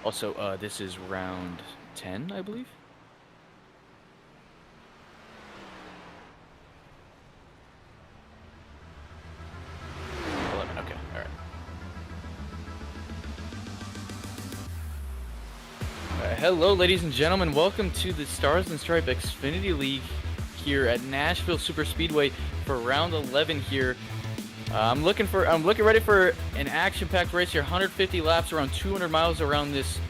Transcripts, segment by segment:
Also, this is round 10, I believe. 11. Okay, all right. Hello, ladies and gentlemen. Welcome to the Stars and Stripe Xfinity League here at Nashville Super Speedway for round 11 here. I'm looking ready for an action-packed race here. 150 laps, around 200 miles around this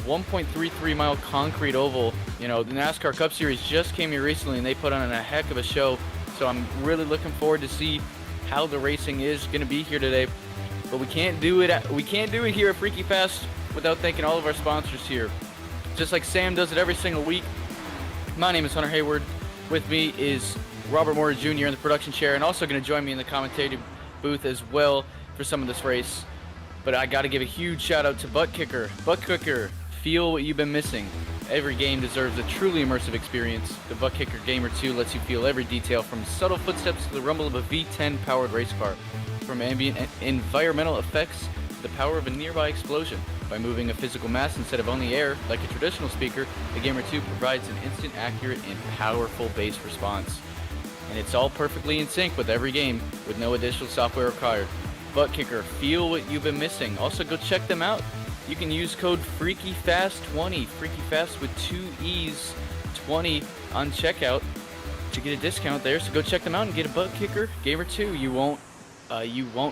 1.33 mile concrete oval. You know, the NASCAR Cup Series just came here recently, and they put on a heck of a show. So I'm really looking forward to see how the racing is going to be here today. But we can't do it. We can't do it here at Freaky Fast without thanking all of our sponsors here. Just like Sam does it every single week. My name is Hunter Hayward. With me is Robert Moore Jr. in the production chair, and also going to join me in the commentating booth as well for some of this race. But I got to give a huge shout out to Butt Kicker. Butt Kicker, feel what you've been missing. Every game deserves a truly immersive experience. The Butt Kicker Gamer 2 lets you feel every detail, from subtle footsteps to the rumble of a V10 powered race car, from ambient environmental effects to the power of a nearby explosion. By moving a physical mass instead of only air, like a traditional speaker, the Gamer 2 provides an instant, accurate, and powerful bass response. And it's all perfectly in sync with every game, with no additional software required. Butt Kicker, feel what you've been missing. Also, go check them out. You can use code FreakyFast20, FreakyFast with 2 E's, 20 on checkout to get a discount there. So go check them out and get a Butt Kicker Gamer 2. You won't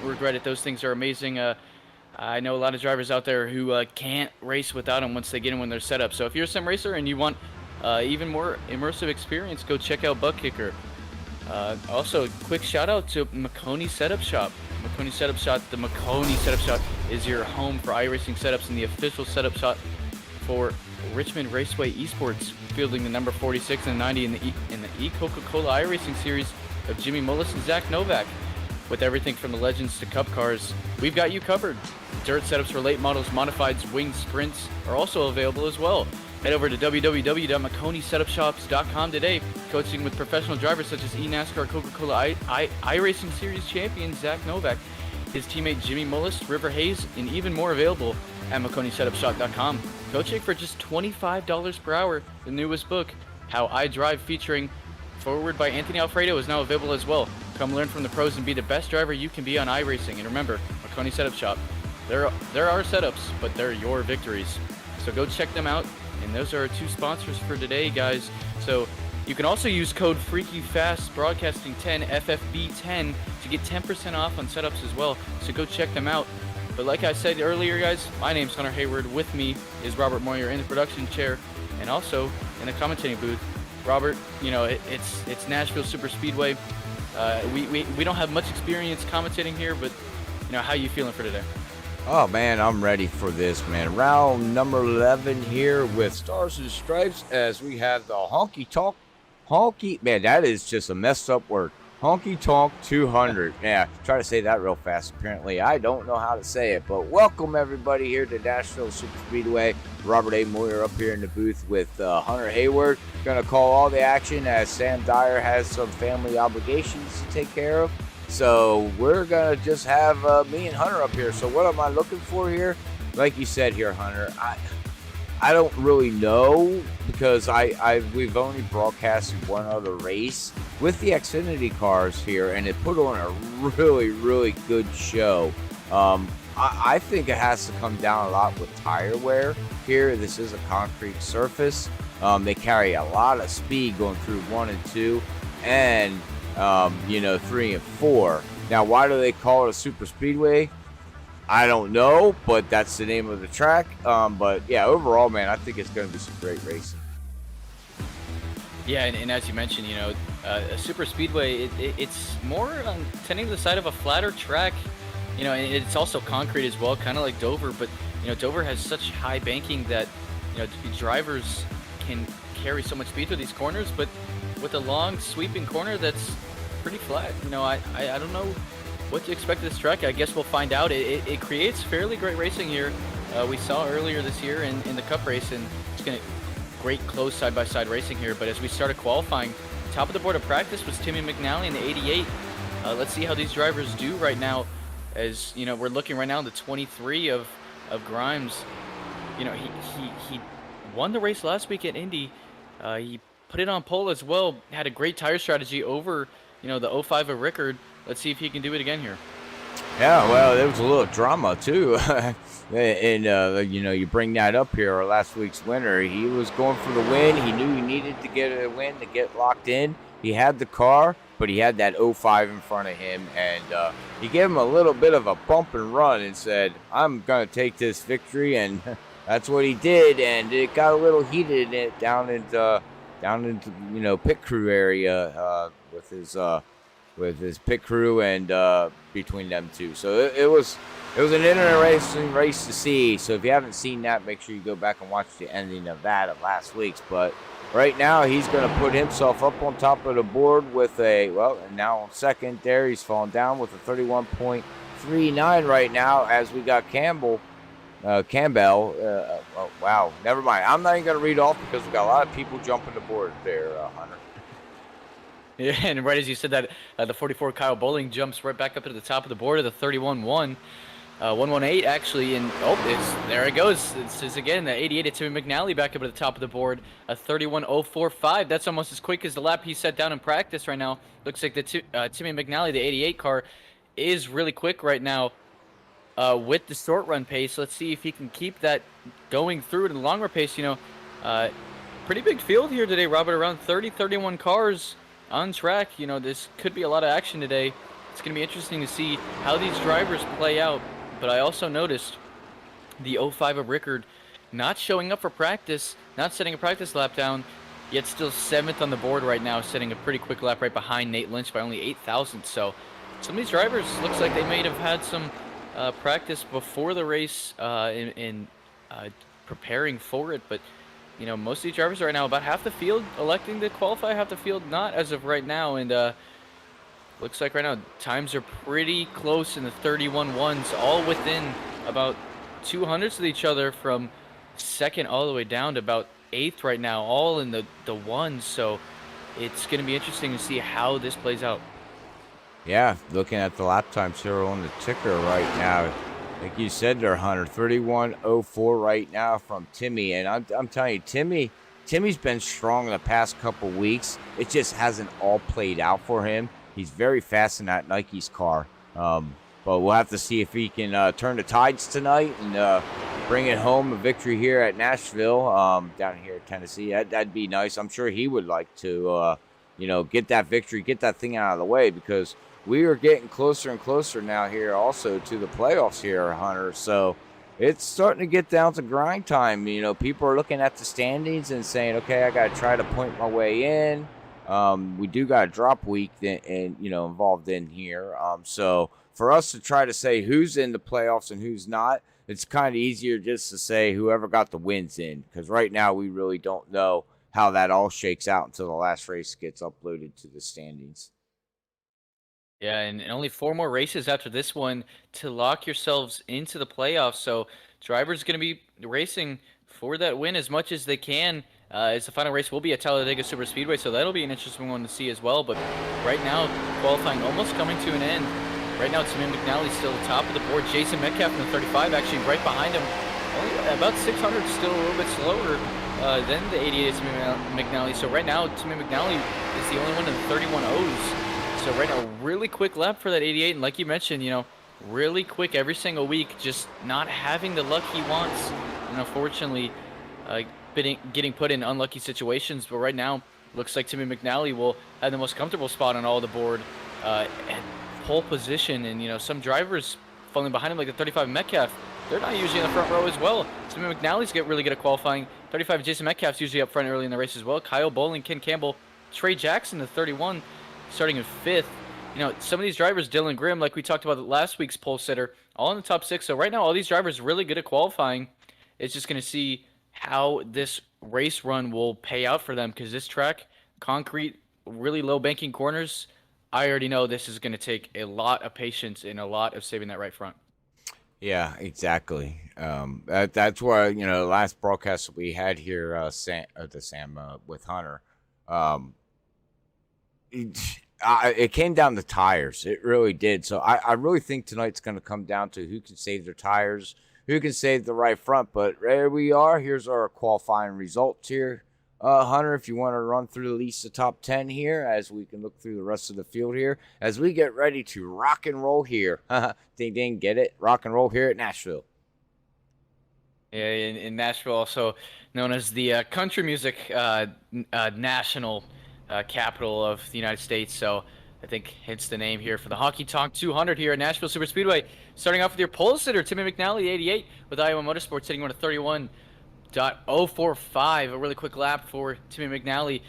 regret it. Those things are amazing. I know a lot of drivers out there who can't race without them once they get in when they're set up. So if you're a sim racer and you want even more immersive experience, go check out Butt Kicker. Also, a quick shout out to Makoni Setup Shop. The Makoni Setup Shop is your home for iRacing setups and the official setup shop for Richmond Raceway Esports, fielding the number 46 and 90 in the e-Coca-Cola iRacing series of Jimmy Mullis and Zach Novak. With everything from the Legends to Cup cars, we've got you covered. Dirt setups for late models, modifieds, winged sprints are also available as well. Head over to www.makonisetupshops.com today. Coaching with professional drivers such as eNASCAR Coca-Cola iRacing Series champion Zach Novak, his teammate Jimmy Mullis, River Hayes, and even more available at makonisetupshop.com. Coaching for just $25 per hour. The newest book, How I Drive, featuring foreword by Anthony Alfredo, is now available as well. Come learn from the pros and be the best driver you can be on iRacing. And remember, Makoni Setup Shop, there are setups, but they're your victories. So go check them out. And those are our 2 sponsors for today, guys. So you can also use code FreakyFast Broadcasting 10 FFB10 to get 10% off on setups as well. So go check them out. But like I said earlier, guys, my name's Hunter Hayward. With me is Robert Moyer in the production chair and also in the commentating booth. Robert, you know, it's Nashville Super Speedway. We don't have much experience commentating here, but you know, how you feeling for today? Oh man, I'm ready for this, man. Round number 11 here with Stars and Stripes, as we have the honky, man, that is just a messed up word. Honky Tonk 200. Yeah, try to say that real fast. Apparently, I don't know how to say it, but welcome everybody here to Nashville Super Speedway. Robert A. Moyer up here in the booth with Hunter Hayward. Gonna call all the action as Sam Dyer has some family obligations to take care of. So we're gonna just have me and Hunter up here. So what am I looking for here? Like you said here, Hunter, I don't really know, because we've only broadcasted one other race with the Xfinity cars here, and it put on a really, really good show. I think it has to come down a lot with tire wear here. This is a concrete surface. They carry a lot of speed going through 1 and 2, and 3 and 4. Now, why do they call it a super speedway? I don't know, but that's the name of the track. But yeah, overall, man, I think it's going to be some great racing. Yeah, and as you mentioned, you know, a super speedway, it's more on tending to the side of a flatter track. You know, and it's also concrete as well, kind of like Dover. But you know, Dover has such high banking that, you know, drivers can carry so much speed through these corners, but with a long sweeping corner that's pretty flat. You know, I don't know what to expect of this track. I guess we'll find out. It creates fairly great racing here. We saw earlier this year in the Cup race, and it's going to great close side-by-side racing here. But as we started qualifying, top of the board of practice was Timmy McNally in the 88. Let's see how these drivers do right now. As you know, we're looking right now at the 23 of Grimes. you know, he won the race last week at Indy. He put it on pole as well. Had a great tire strategy over, the '05 of Rickard. Let's see if he can do it again here. Yeah, well, there was a little drama too, and you bring that up here. Last week's winner, he was going for the win. He knew he needed to get a win to get locked in. He had the car, but he had that '05 in front of him, and he gave him a little bit of a bump and run and said, "I'm gonna take this victory," and that's what he did. And it got a little heated down into pit crew area with his pit crew and between them two. So it was an interesting race to see. So if you haven't seen that, make sure you go back and watch the ending of that of last week's. But right now he's going to put himself up on top of the board with and now on second there he's falling down with a 31.39 right now as we got Campbell. Wow, never mind. I'm not even going to read off because we got a lot of people jumping the board there, Hunter. Yeah, and right as you said that, the 44 Kyle Bowling jumps right back up to the top of the board of the 31-1. 118 actually, and there it goes. It's again the 88 of Timmy McNally back up at the top of the board. A 31.045. That's almost as quick as the lap he set down in practice right now. Looks like the Timmy McNally, the 88 car, is really quick right now with the short run pace. Let's see if he can keep that going through to the long run pace. Pretty big field here today, Robert. Around 31 cars on track. This could be a lot of action today. It's going to be interesting to see how these drivers play out. But I also noticed the '05 of Rickard not showing up for practice, not setting a practice lap down, yet still 7th on the board right now, setting a pretty quick lap right behind Nate Lynch by only 8,000. So some of these drivers looks like they may have had some practice before the race in preparing for it. But most of these drivers right now, about half the field electing to qualify, half the field not as of right now. And looks like right now times are pretty close in the 31-1s, all within about 200ths of each other from second all the way down to about 8th right now, all in the ones. So it's going to be interesting to see how this plays out. Yeah, looking at the lap times here on the ticker right now. Like you said there, Hunter, 31.04 right now from Timmy. And I'm telling you, Timmy's been strong in the past couple weeks. It just hasn't all played out for him. He's very fast in that Nike's car. But we'll have to see if he can turn the tides tonight and bring it home a victory here at Nashville, down here in Tennessee. That'd be nice. I'm sure he would like to, get that victory, get that thing out of the way, because we are getting closer and closer now here also to the playoffs here, Hunter. So it's starting to get down to grind time. People are looking at the standings and saying, okay, I got to try to point my way in. We do got a drop week involved in here. So for us to try to say who's in the playoffs and who's not, it's kind of easier just to say whoever got the wins in, because right now we really don't know how that all shakes out until the last race gets uploaded to the standings. Yeah, and only 4 more races after this one to lock yourselves into the playoffs. So drivers going to be racing for that win as much as they can. As the final race will be at Talladega Superspeedway, so that'll be an interesting one to see as well. But right now, qualifying almost coming to an end. Right now, Timmy McNally still top of the board. Jason Metcalf in the 35, actually right behind him. Only about 600, still a little bit slower than the 88 Timmy McNally. So right now, Timmy McNally is the only one in the 31-0s. So right now, really quick lap for that 88, and like you mentioned, really quick every single week, just not having the luck he wants, and unfortunately, getting put in unlucky situations. But right now, looks like Timmy McNally will have the most comfortable spot on all the board at pole position, and some drivers falling behind him, like the 35 Metcalf, they're not usually in the front row as well. Timmy McNally's really good at qualifying. 35 Jason Metcalf's usually up front early in the race as well. Kyle Bowling, Ken Campbell, Trey Jackson, the 31. Starting in 5th. Some of these drivers, Dylan Grimm, like we talked about last week's pole sitter, all in the top 6. So right now, all these drivers really good at qualifying. It's just going to see how this race run will pay out for them, because this track, concrete, really low banking corners, I already know this is going to take a lot of patience and a lot of saving that right front. Yeah, exactly. That's why, the last broadcast that we had here, with Hunter, it came down to tires. It really did. So I really think tonight's going to come down to who can save their tires, who can save the right front. But there we are. Here's our qualifying results here. Hunter, if you want to run through at least the top 10 here, as we can look through the rest of the field here, as we get ready to rock and roll here. Ding, ding, get it? Rock and roll here at Nashville. Yeah, in Nashville, also known as the country music national capital of the United States. So I think hence the name here for the Honky Tonk 200 here at Nashville Super Speedway. Starting off with your pole sitter, Timmy McNally, 88, with Iowa Motorsports hitting on a 31.045. A really quick lap for Timmy McNally.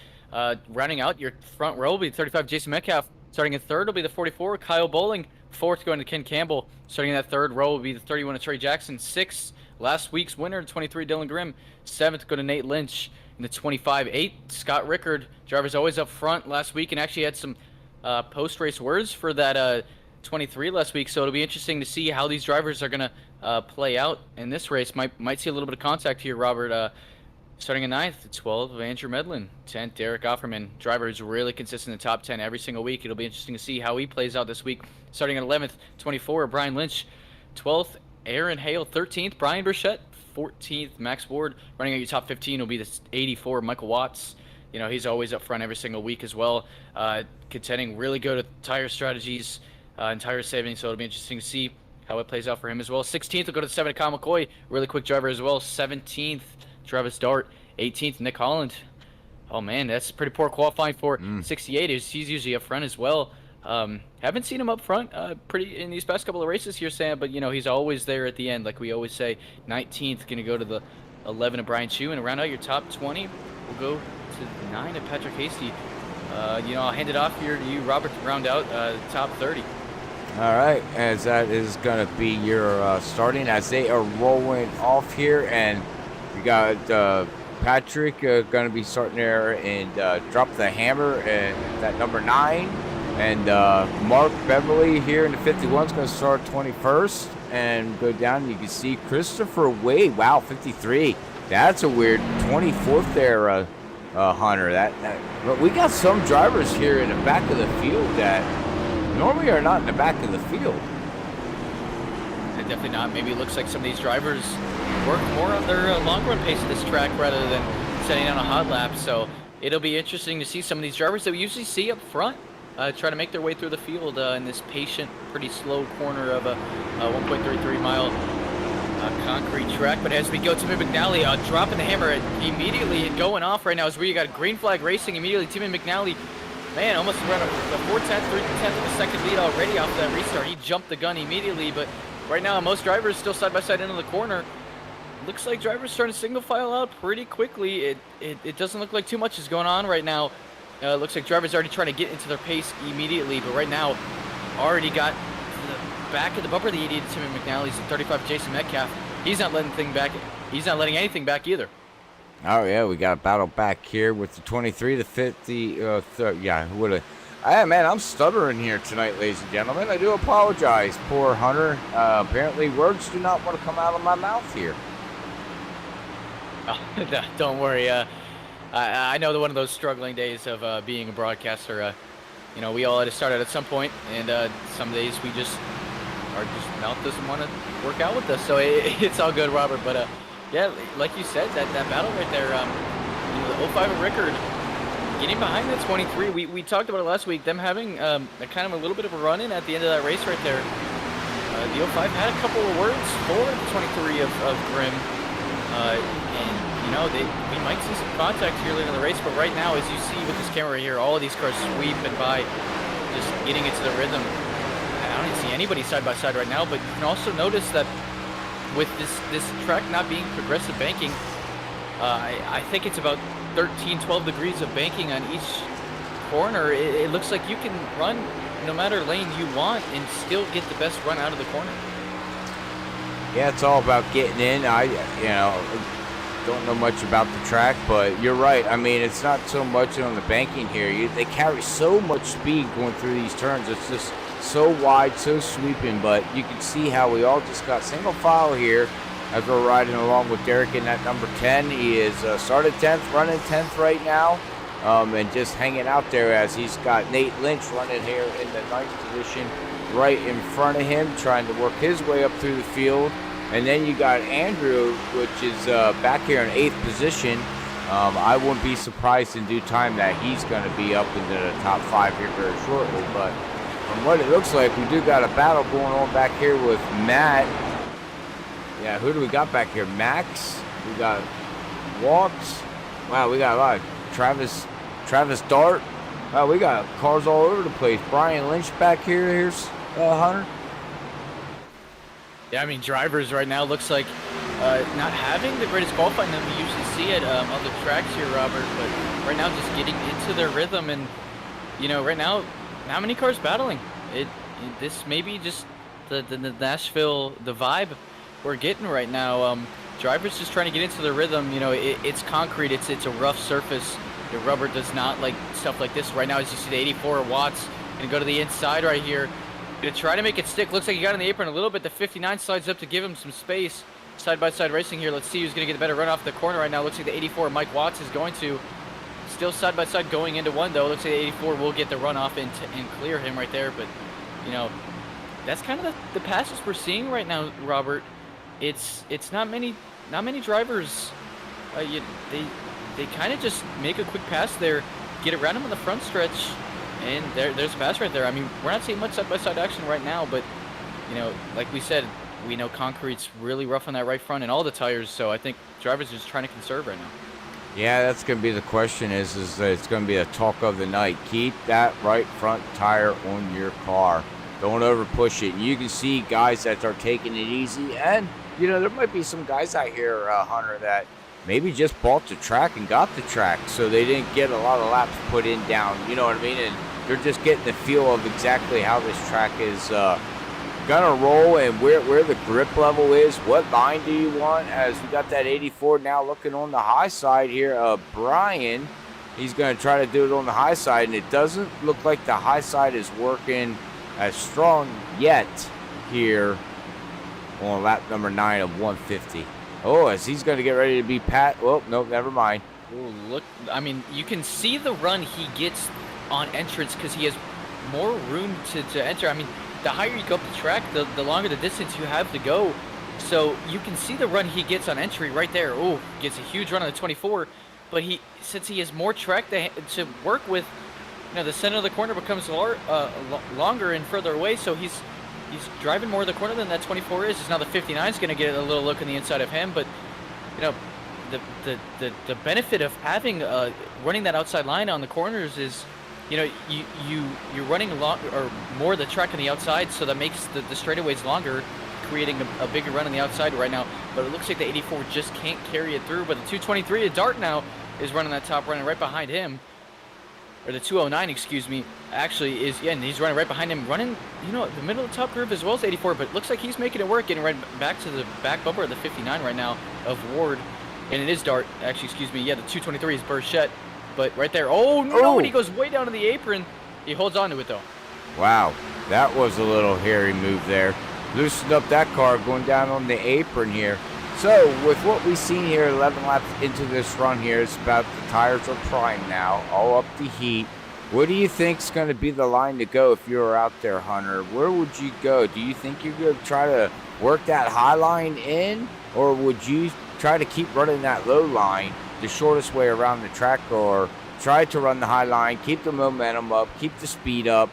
Rounding out your front row will be 35, Jason Metcalf. Starting in third will be the 44, Kyle Bowling. Fourth going to Ken Campbell. Starting in that third row will be the 31 of Trey Jackson. Sixth, last week's winner, 23, Dylan Grimm. Seventh, go to Nate Lynch. In the 25, 8, Scott Rickard. Driver's always up front last week and actually had some post-race words for that 23 last week. So it'll be interesting to see how these drivers are going to play out in this race. Might see a little bit of contact here, Robert. Starting in 9th, 12 of Andrew Medlin. 10th, Derek Offerman. Driver is really consistent in the top 10 every single week. It'll be interesting to see how he plays out this week. Starting at 11th, 24, Brian Lynch. 12th, Aaron Hale. 13th, Brian Burchett. 14th, Max Ward. Running at your top 15 will be the 84, Michael Watts. You know, he's always up front every single week as well. Contending really good at tire strategies and tire saving, so it'll be interesting to see how it plays out for him as well. 16th will go to 7, Kyle McCoy. Really quick driver as well. 17th, Travis Dart. 18th, Nick Holland. Oh, man, that's pretty poor qualifying for 68. He's usually up front as well. Haven't seen him up front pretty in these past couple of races here, Sam, but, you know, he's always there at the end, like we always say. 19th, going to go to the 11 of Brian Chu, and around out your top 20, we'll go to 9 of Patrick Hasty. You know, I'll hand it off here to you, Robert, to round out top 30. All right, as that is going to be your starting as they are rolling off here, and we got Patrick going to be starting there and drop the hammer at that number 9. And Mark Beverly here in the 51 is going to start 21st and go down. You can see Christopher Wade. Wow, 53. That's a weird 24th there, Hunter. But we got some drivers here in the back of the field that normally are not in the back of the field. Definitely not. Maybe it looks like some of these drivers work more on their long run pace of this track rather than setting on a hot lap. So it'll be interesting to see some of these drivers that we usually see up front try to make their way through the field in this patient, pretty slow corner of a 1.33 mile concrete track. But as we go to Timmy McNally, dropping the hammer immediately and going off right now is where you got green flag racing immediately. Timmy McNally, man, almost ran a 4/10, 3/10 of a second lead already off that restart. He jumped the gun immediately, but right now most drivers still side by side into the corner. Looks like drivers starting to single file out pretty quickly. It doesn't look like too much is going on right now. Looks like drivers already trying to get into their pace immediately, but right now already got to the back of the bumper, the 88 Timmy McNally's, the 35 Jason Metcalf. He's not letting anything back. He's not letting anything back either. Oh yeah, we got a battle back here with the 23, the 50. Yeah, man, I'm stuttering here tonight, ladies and gentlemen. I do apologize, poor Hunter. Apparently, words do not want to come out of my mouth here. Oh, don't worry. I know one of those struggling days of being a broadcaster. You know, we all had to start at some point, and some days our mouth doesn't want to work out with us. So it's all good, Robert. But yeah, like you said, that battle right there, you know, the 05 of Rickard getting behind that 23. We talked about it last week. Them having a kind of a little bit of a run-in at the end of that race right there. The 05 had a couple of words for the 23 of Grimm. And, you know, we might see some contact here later in the race, but right now, as you see with this camera here, all of these cars sweeping by, just getting into the rhythm. I don't even see anybody side by side right now, but you can also notice that with this track not being progressive banking, I think it's about 13, 12 degrees of banking on each corner. It looks like you can run no matter lane you want and still get the best run out of the corner. Yeah, it's all about getting in. Don't know much about the track, but you're right. I mean, it's not so much on the banking here. They carry so much speed going through these turns. It's just so wide, so sweeping, but you can see how we all just got single file here as we're riding along with Derek in that number 10. He is started 10th, running 10th right now, and just hanging out there as he's got Nate Lynch running here in the 9th position right in front of him, trying to work his way up through the field. And then you got Andrew, which is back here in 8th position. I wouldn't be surprised in due time that he's going to be up into the top 5 here very shortly. But from what it looks like, we do got a battle going on back here with Matt. Yeah, who do we got back here? Max. We got Walks. Wow, we got a lot of Travis Dart. Wow, we got cars all over the place. Brian Lynch back here. Here's Hunter. Yeah, I mean, drivers right now looks like not having the greatest qualifying that we usually see at other tracks here, Robert, but right now just getting into their rhythm. And, you know, right now, not many cars battling. This may be just the Nashville, the vibe we're getting right now. Drivers just trying to get into their rhythm. You know, it's concrete. It's a rough surface. The rubber does not like stuff like this. Right now, as you see, the 84 Watts going to go to the inside right here. Going to try to make it stick. Looks like he got on the apron a little bit. The 59 slides up to give him some space. Side-by-side racing here. Let's see who's going to get the better run off the corner right now. Looks like the 84 Mike Watts is going to. Still side-by-side going into one, though. Looks like the 84 will get the run off and clear him right there. But, you know, that's kind of the passes we're seeing right now, Robert. It's not many drivers. They kind of just make a quick pass there, get around him on the front stretch, and there's a pass right there. I mean, we're not seeing much side-by-side action right now, but, you know, like we said, we know concrete's really rough on that right front and all the tires, so I think drivers are just trying to conserve right now. Yeah, that's going to be the question is it's going to be a talk of the night. Keep that right front tire on your car. Don't over push it. You can see guys that are taking it easy, and, you know, there might be some guys out here, Hunter, that maybe just bought the track and got the track, so they didn't get a lot of laps put in down, you know what I mean? And they're just getting the feel of exactly how this track is gonna roll and where the grip level is. What line do you want? As we got that 84 now looking on the high side here. Brian, he's gonna try to do it on the high side, and it doesn't look like the high side is working as strong yet here on lap number 9 of 150. Oh, as he's going to get ready to be pat. Well, nope, never mind. Ooh, look, I mean, you can see the run he gets on entrance because he has more room to enter. I mean, the higher you go up the track, the longer the distance you have to go. So you can see the run he gets on entry right there. Oh, gets a huge run on the 24. But since he has more track to work with, you know, the center of the corner becomes longer and further away. So he's driving more of the corner than that 24 is. Now the 59 is going to get a little look on the inside of him, but, you know, the benefit of having running that outside line on the corners is, you know, you're running more of the track on the outside, so that makes the straightaways longer, creating a bigger run on the outside right now. But it looks like the 84 just can't carry it through. But the 223 of Dart now is running that top run, and right behind him, or the 209, excuse me, actually is, yeah, and he's running right behind him, running, you know, the middle of the top groove as well as 84, but looks like he's making it work, getting right back to the back bumper of the 59 right now of Ward, and it is Dart, actually, excuse me, yeah, the 223 is Burchett, but right there, oh, no, and he goes way down to the apron, he holds on to it, though. Wow, that was a little hairy move there. Loosened up that car going down on the apron here. So, with what we've seen here, 11 laps into this run here, it's about the tires are prime now, all up to heat. What do you think's going to be the line to go if you were out there, Hunter? Where would you go? Do you think you're going to try to work that high line in, or would you try to keep running that low line the shortest way around the track, or try to run the high line, keep the momentum up, keep the speed up?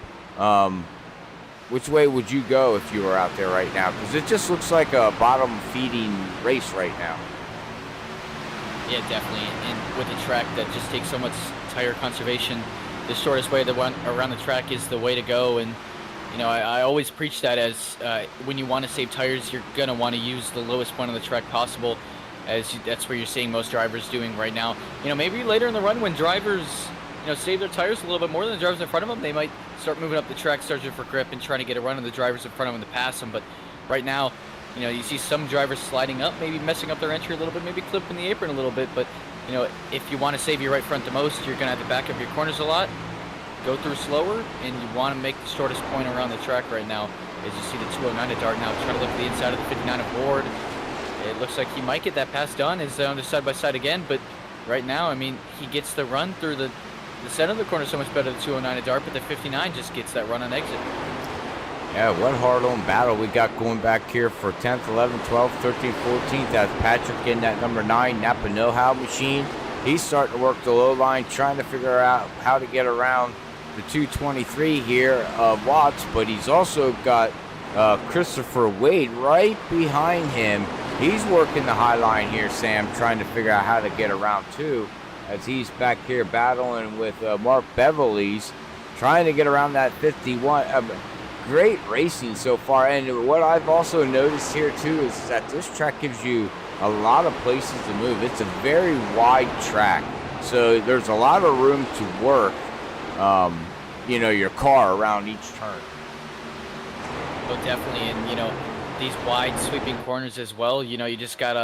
Which way would you go if you were out there right now? Because it just looks like a bottom-feeding race right now. Yeah, definitely. And with a track that just takes so much tire conservation, the shortest way around the track is the way to go. And, you know, I always preach that as when you want to save tires, you're going to want to use the lowest point on the track possible, as that's where you're seeing most drivers doing right now. You know, maybe later in the run when drivers, you know, save their tires a little bit more than the drivers in front of them, they might start moving up the track, searching for grip and trying to get a run on the drivers in front of them to pass them. But right now, you know, you see some drivers sliding up, maybe messing up their entry a little bit, maybe clipping the apron a little bit. But, you know, if you want to save your right front the most, you're going to have to back up your corners a lot, go through slower, and you want to make the shortest point around the track right now. As you see the 209 of Dart now trying to look at the inside of the 59 of Ward. It looks like he might get that pass done. Is on the side-by-side again, but right now, I mean, he gets the run through the center of the corner so much better than the 209 of Dart, but the 59 just gets that run on exit. Yeah, what hard-on battle we got going back here for 10th, 11th, 12th, 13th, 14th. That's Patrick in that number 9 Napa Know-How machine. He's starting to work the low line, trying to figure out how to get around the 223 here of Watts, but he's also got Christopher Wade right behind him. He's working the high line here, Sam, trying to figure out how to get around too, as he's back here battling with Mark Beverly's, trying to get around that 51. Great racing so far, and what I've also noticed here too is that this track gives you a lot of places to move. It's a very wide track, so there's a lot of room to work your car around each turn. Oh, definitely, and these wide sweeping corners as well. You just got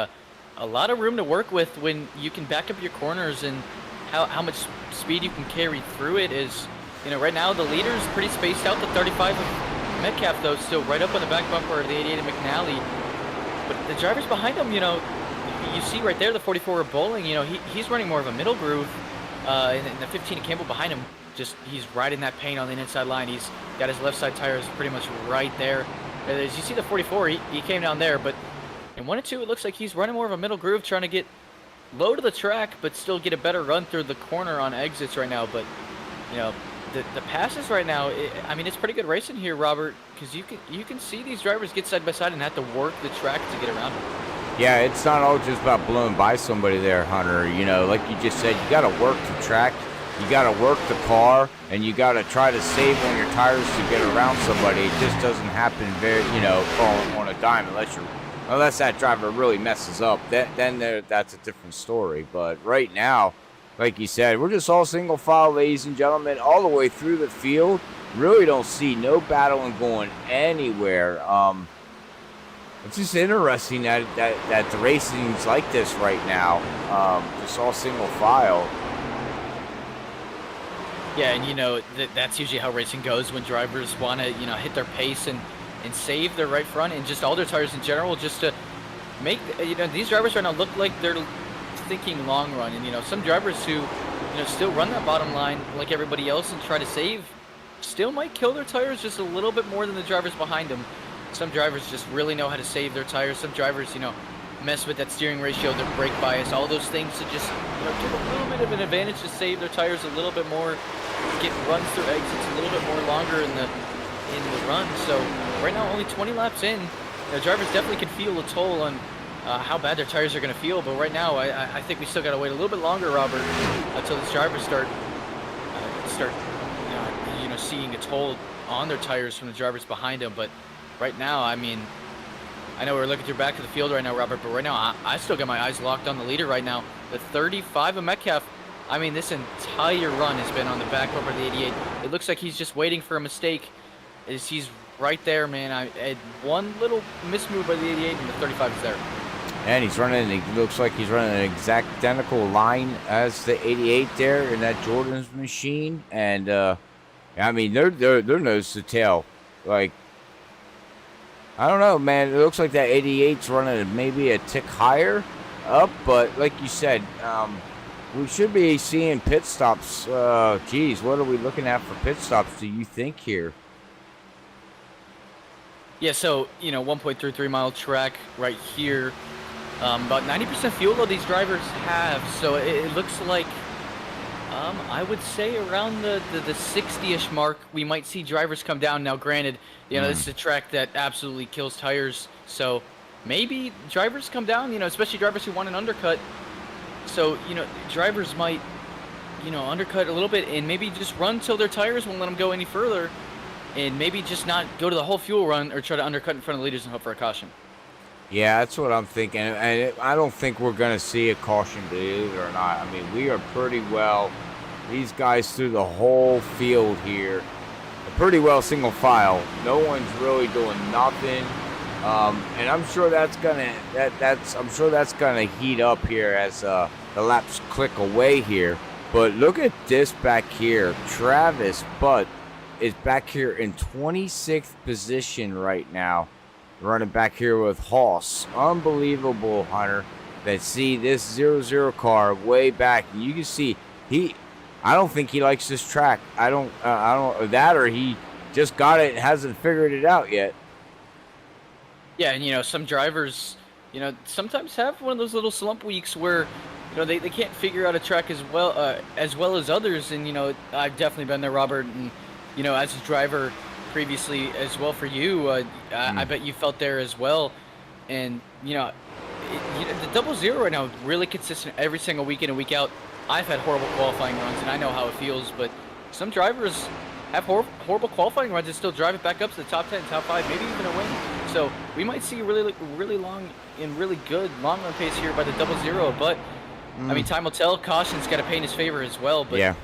a lot of room to work with when you can back up your corners, and how much speed you can carry through it is. Right now the leader's pretty spaced out. The 35 of Metcalf, though, still right up on the back bumper of the 88 of McNally. But the drivers behind him, you see right there the 44 of Bowling. He's running more of a middle groove. And the 15 of Campbell behind him, he's riding that paint on the inside line. He's got his left side tires pretty much right there. As you see the 44, he came down there, but in 1 and 2, it looks like he's running more of a middle groove, trying to get low to the track, but still get a better run through the corner on exits right now. But the passes right now, it's pretty good racing here, Robert, because you can see these drivers get side by side and have to work the track to get around them. Yeah, it's not all just about blowing by somebody there, Hunter. Like you just said, you got to work the track, you got to work the car, and you got to try to save on your tires to get around somebody. It just doesn't happen on a dime unless that driver really messes up. Then that's a different story. But right now, like you said, we're just all single file, ladies and gentlemen, all the way through the field. Really don't see no battling going anywhere. It's just interesting that the racing's like this right now. Just all single file. Yeah, and that's usually how racing goes when drivers want to hit their pace and save their right front and just all their tires in general, just to make these drivers right now look like they're thinking long run. And some drivers who still run that bottom line like everybody else and try to save still might kill their tires just a little bit more than the drivers behind them. Some drivers just really know how to save their tires. Some drivers mess with that steering ratio, their brake bias, all those things to just give a little bit of an advantage to save their tires a little bit more, get runs through exits a little bit more longer in the run. So right now, only 20 laps in, drivers definitely can feel a toll on how bad their tires are going to feel. But right now, I think we still got to wait a little bit longer, Robert, until these drivers start seeing a toll on their tires from the drivers behind them. But right now, I know we're looking through back of the field right now, Robert, but right now I still got my eyes locked on the leader right now. The 35 of Metcalf, this entire run has been on the back bumper of the 88. It looks like he's just waiting for a mistake. He's right there, man. I had one little mismove by the 88, and the 35 is there. And it looks like he's running an exact identical line as the 88 there in that Jordan's machine. And, they're nose to tail. Like, I don't know, man. It looks like that 88's running maybe a tick higher up, but like you said, we should be seeing pit stops. Geez, what are we looking at for pit stops, do you think, here? Yeah, so, 1.33 mile track right here. About 90% fuel though these drivers have, so it looks like, I would say around the 60-ish mark, we might see drivers come down. Now, granted, this is a track that absolutely kills tires, so maybe drivers come down, especially drivers who want an undercut. So, drivers might, undercut a little bit and maybe just run till their tires won't let them go any further, and maybe just not go to the whole fuel run or try to undercut in front of the leaders and hope for a caution. Yeah, that's what I'm thinking. And I don't think we're going to see a caution, believe it or not. We are pretty well, these guys through the whole field here, pretty well single file. No one's really doing nothing. And I'm sure that's gonna heat up here as the laps click away here. But look at this back here. Travis Butt is back here in 26th position right now, running back here with Haas. Unbelievable, Hunter. That see this 0-0 car way back. You can see I don't think he likes this track. I don't that, or he just got it and hasn't figured it out yet. Yeah, and some drivers, sometimes have one of those little slump weeks where, they can't figure out a track as well as others. And I've definitely been there, Robert. And as a driver previously as well for you, I bet you felt there as well. And the 00 right now really consistent every single week in and week out. I've had horrible qualifying runs, and I know how it feels. But some drivers have horrible qualifying runs and still drive it back up to the top 10, top 5, maybe even a win. So we might see a really long and really good long run pace here by the 00. But I mean, time will tell. Caution's got to pay in his favor as well. But yeah,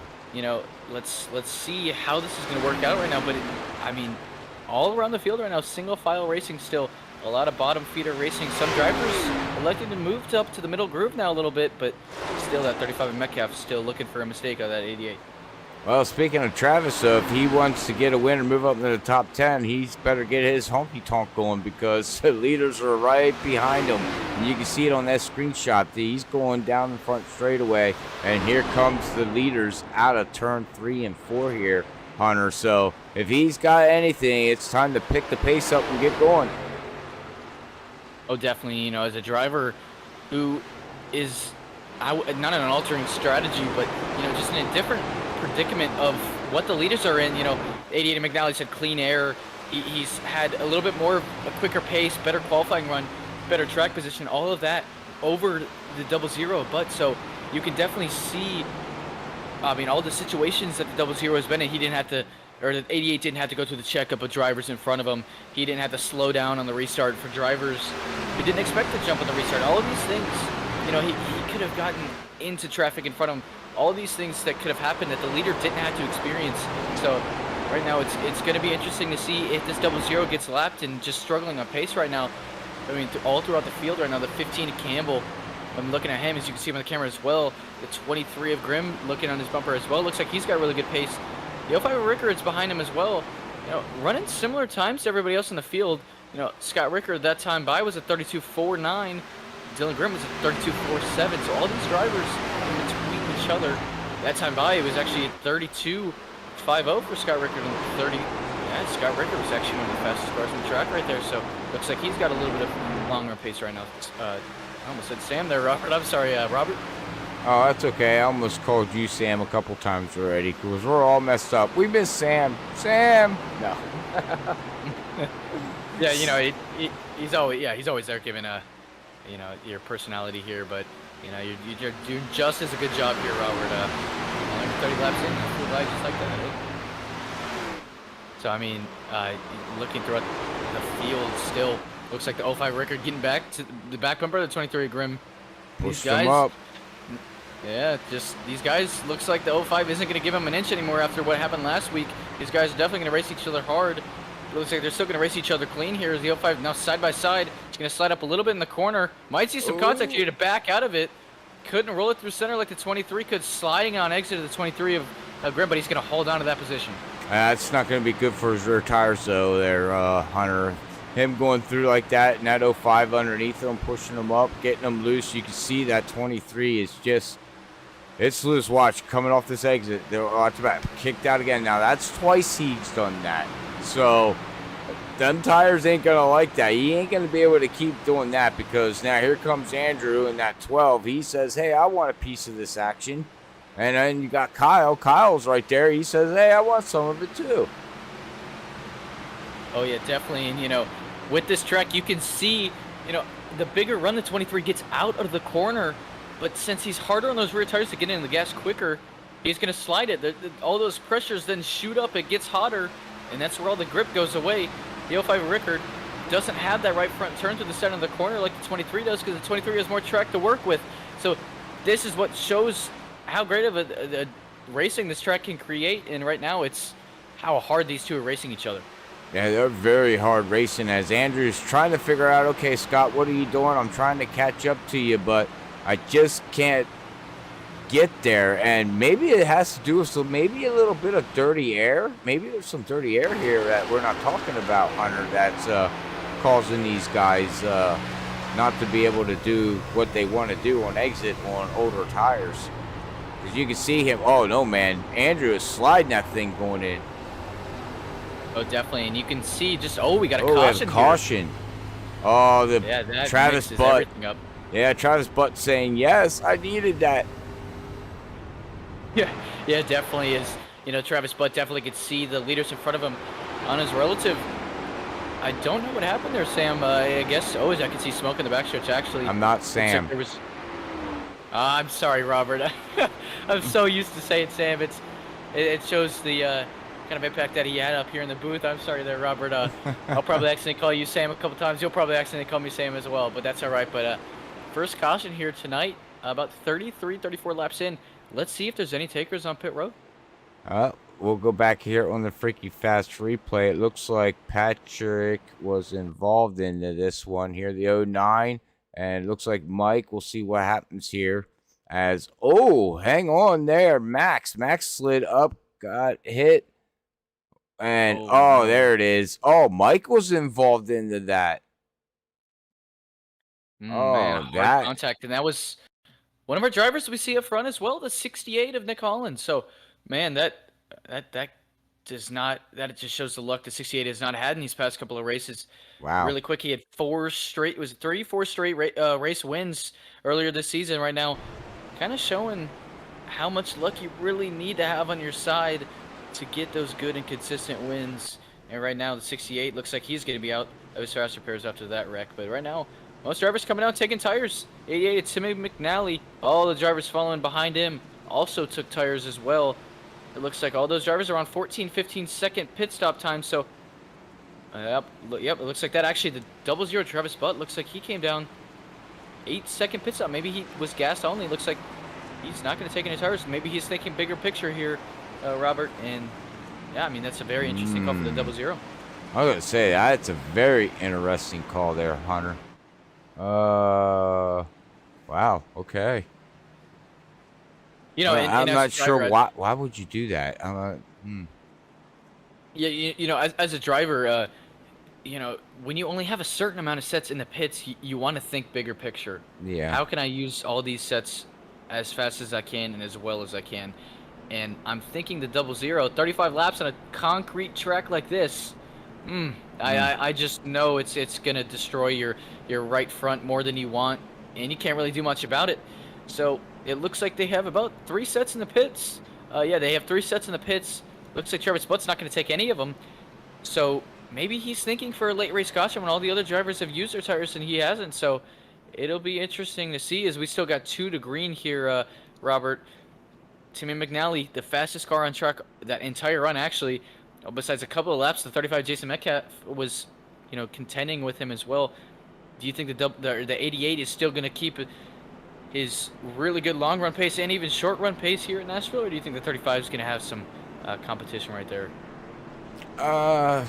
let's see how this is going to work out right now. But I mean, all around the field right now, single file racing still. A lot of bottom feeder racing. Some drivers electing to move up to the middle groove now a little bit, but still that 35 in Metcalf still looking for a mistake on that 88. Well, speaking of Travis, if he wants to get a win and move up into the top 10, he's better get his honky tonk going because the leaders are right behind him. And you can see it on that screenshot. He's going down the front straightaway, and here comes the leaders out of turn 3 and 4 here, Hunter. So if he's got anything, it's time to pick the pace up and get going. Oh, definitely. As a driver who is not in an altering strategy, but just in a different predicament of what the leaders are in. 88 and McNally said clean air. He's had a little bit more of a quicker pace, better qualifying run, better track position, all of that over the 00. But so you can definitely see, I mean, all the situations that the 00 has been in. He didn't have to, or the 88 didn't have to go through the checkup of drivers in front of him. He didn't have to slow down on the restart for drivers who didn't expect to jump on the restart. All of these things, he could have gotten into traffic in front of him. All these things that could have happened that the leader didn't have to experience. So right now it's going to be interesting to see if this 00 gets lapped and just struggling on pace right now. I mean, all throughout the field right now, the 15 of Campbell, I'm looking at him, as you can see him on the camera as well. The 23 of Grimm looking on his bumper as well. Looks like he's got really good pace. The 05 of Rickard's behind him as well. Running similar times to everybody else in the field. Scott Rickard, that time by was at 32.49. Dylan Grimm was at 32.47. So all these drivers in between each other. That time by, it was actually at 32.50 for Scott Rickard and 30. Yeah, Scott Rickard was actually one of the fastest cars on the track right there. So looks like he's got a little bit of longer pace right now. I almost said Sam there, Robert. I'm sorry, Robert. Oh, that's okay. I almost called you Sam a couple times already because we're all messed up. We miss Sam. Sam! No. Yeah, he's always there giving your personality here, but you're doing just as a good job here, Robert. Only 30 laps in, I feel like just like that. Eh? So I mean, looking throughout the field, still looks like the 05 Rickard getting back to the back bumper, the 23 Grimm. Pushed him up. Yeah, just these guys, looks like the 05 isn't going to give him an inch anymore after what happened last week. These guys are definitely going to race each other hard. It looks like they're still going to race each other clean here as the 05 now side by side. It's going to slide up a little bit in the corner. Might see some contact here to back out of it. Couldn't roll it through center like the 23 could, sliding on exit of the 23 of Grimm, but he's going to hold on to that position. That's not going to be good for his rear tires, though, there, Hunter. Him going through like that and that 05 underneath him, pushing him up, getting him loose. You can see that 23 is just... It's loose. Watch, coming off this exit. Watch back. Kicked out again. Now, that's twice he's done that. So, them tires ain't going to like that. He ain't going to be able to keep doing that because now here comes Andrew in that 12. He says, hey, I want a piece of this action. And then you got Kyle. Kyle's right there. He says, hey, I want some of it too. Oh, yeah, definitely. And, with this track, you can see, the bigger run the 23 gets out of the corner. But since he's harder on those rear tires to get in the gas quicker, he's going to slide it. All those pressures then shoot up. It gets hotter, and that's where all the grip goes away. The 05 Rickard doesn't have that right front turn to the center of the corner like the 23 does because the 23 has more track to work with. So this is what shows how great of a racing this track can create. And right now it's how hard these two are racing each other. Yeah, they're very hard racing as Andrew's trying to figure out, okay, Scott, what are you doing? I'm trying to catch up to you, but I just can't get there, and maybe it has to do with maybe a little bit of dirty air. Maybe there's some dirty air here that we're not talking about, Hunter, that's causing these guys not to be able to do what they want to do on exit on older tires. Because you can see him, oh no man, Andrew is sliding that thing going in. Oh, definitely, and you can see just we got a Oh, we have caution here. caution. Oh, the Yeah, that Travis mixes Butt. everything up. Yeah, Travis Butt saying, yes, I needed that. Yeah, yeah, it definitely is. You know, Travis Butt definitely could see the leaders in front of him on his relative. I don't know what happened there, Sam. I guess, I can see smoke in the backstretch, actually. I'm not Looks like Sam. there was... I'm sorry, Robert. I'm so used to saying Sam. It shows the kind of impact that he had up here in the booth. I'm sorry there, Robert. I'll probably accidentally call you Sam a couple times. You'll probably accidentally call me Sam as well, but that's all right. But first caution here tonight, about 33, 34 laps in. Let's see if there's any takers on pit road. We'll go back here on the Freaky Fast replay. It looks like Patrick was involved in this one here, the 09. And it looks like Mike. We'll see what happens here. As, hang on there. Max slid up, got hit. And, No. there it is. Oh, Mike was involved into that. Man, hard contact. And that was one of our drivers we see up front as well, the 68 of Nick Holland. So, man, that does not, that just shows the luck the 68 has not had in these past couple of races. Wow. Really quick, he had 4 straight race wins earlier this season. Right now, kind of showing how much luck you really need to have on your side to get those good and consistent wins. And right now, the 68 looks like he's going to be out of his fast repairs after that wreck. But right now, most drivers coming out taking tires. 88, it's Timmy McNally. All the drivers following behind him also took tires as well. It looks like all those drivers are on 14, 15-second pit stop time. So, yep, it looks like that. Actually, the 00 Travis Butt looks like he came down 8-second pit stop. Maybe he was gas only. Looks like he's not going to take any tires. Maybe he's thinking bigger picture here, Robert. And yeah, I mean, that's a very interesting call for the 00. I was going to say, that's a very interesting call there, Hunter. Wow, okay. You know, I'm not sure why would you do that. Yeah, you know, as a driver, you know, when you only have a certain amount of sets in the pits, you want to think bigger picture. Yeah. How can I use all these sets as fast as I can and as well as I can? And I'm thinking the 00, 35 laps on a concrete track like this. I just know it's gonna destroy your right front more than you want, and you can't really do much about it. So it looks like they have about 3 sets in the pits. Yeah, they have 3 sets in the pits. Looks like Travis Butt's not going to take any of them. So maybe he's thinking for a late race caution when all the other drivers have used their tires and he hasn't. So it'll be interesting to see as we still got 2 to green here, Robert. Timmy McNally, the fastest car on track that entire run, actually. Besides a couple of laps, the 35 Jason Metcalf was, you know, contending with him as well. Do you think the 88 is still going to keep his really good long run pace and even short run pace here at Nashville, or do you think the 35 is going to have some competition right there? I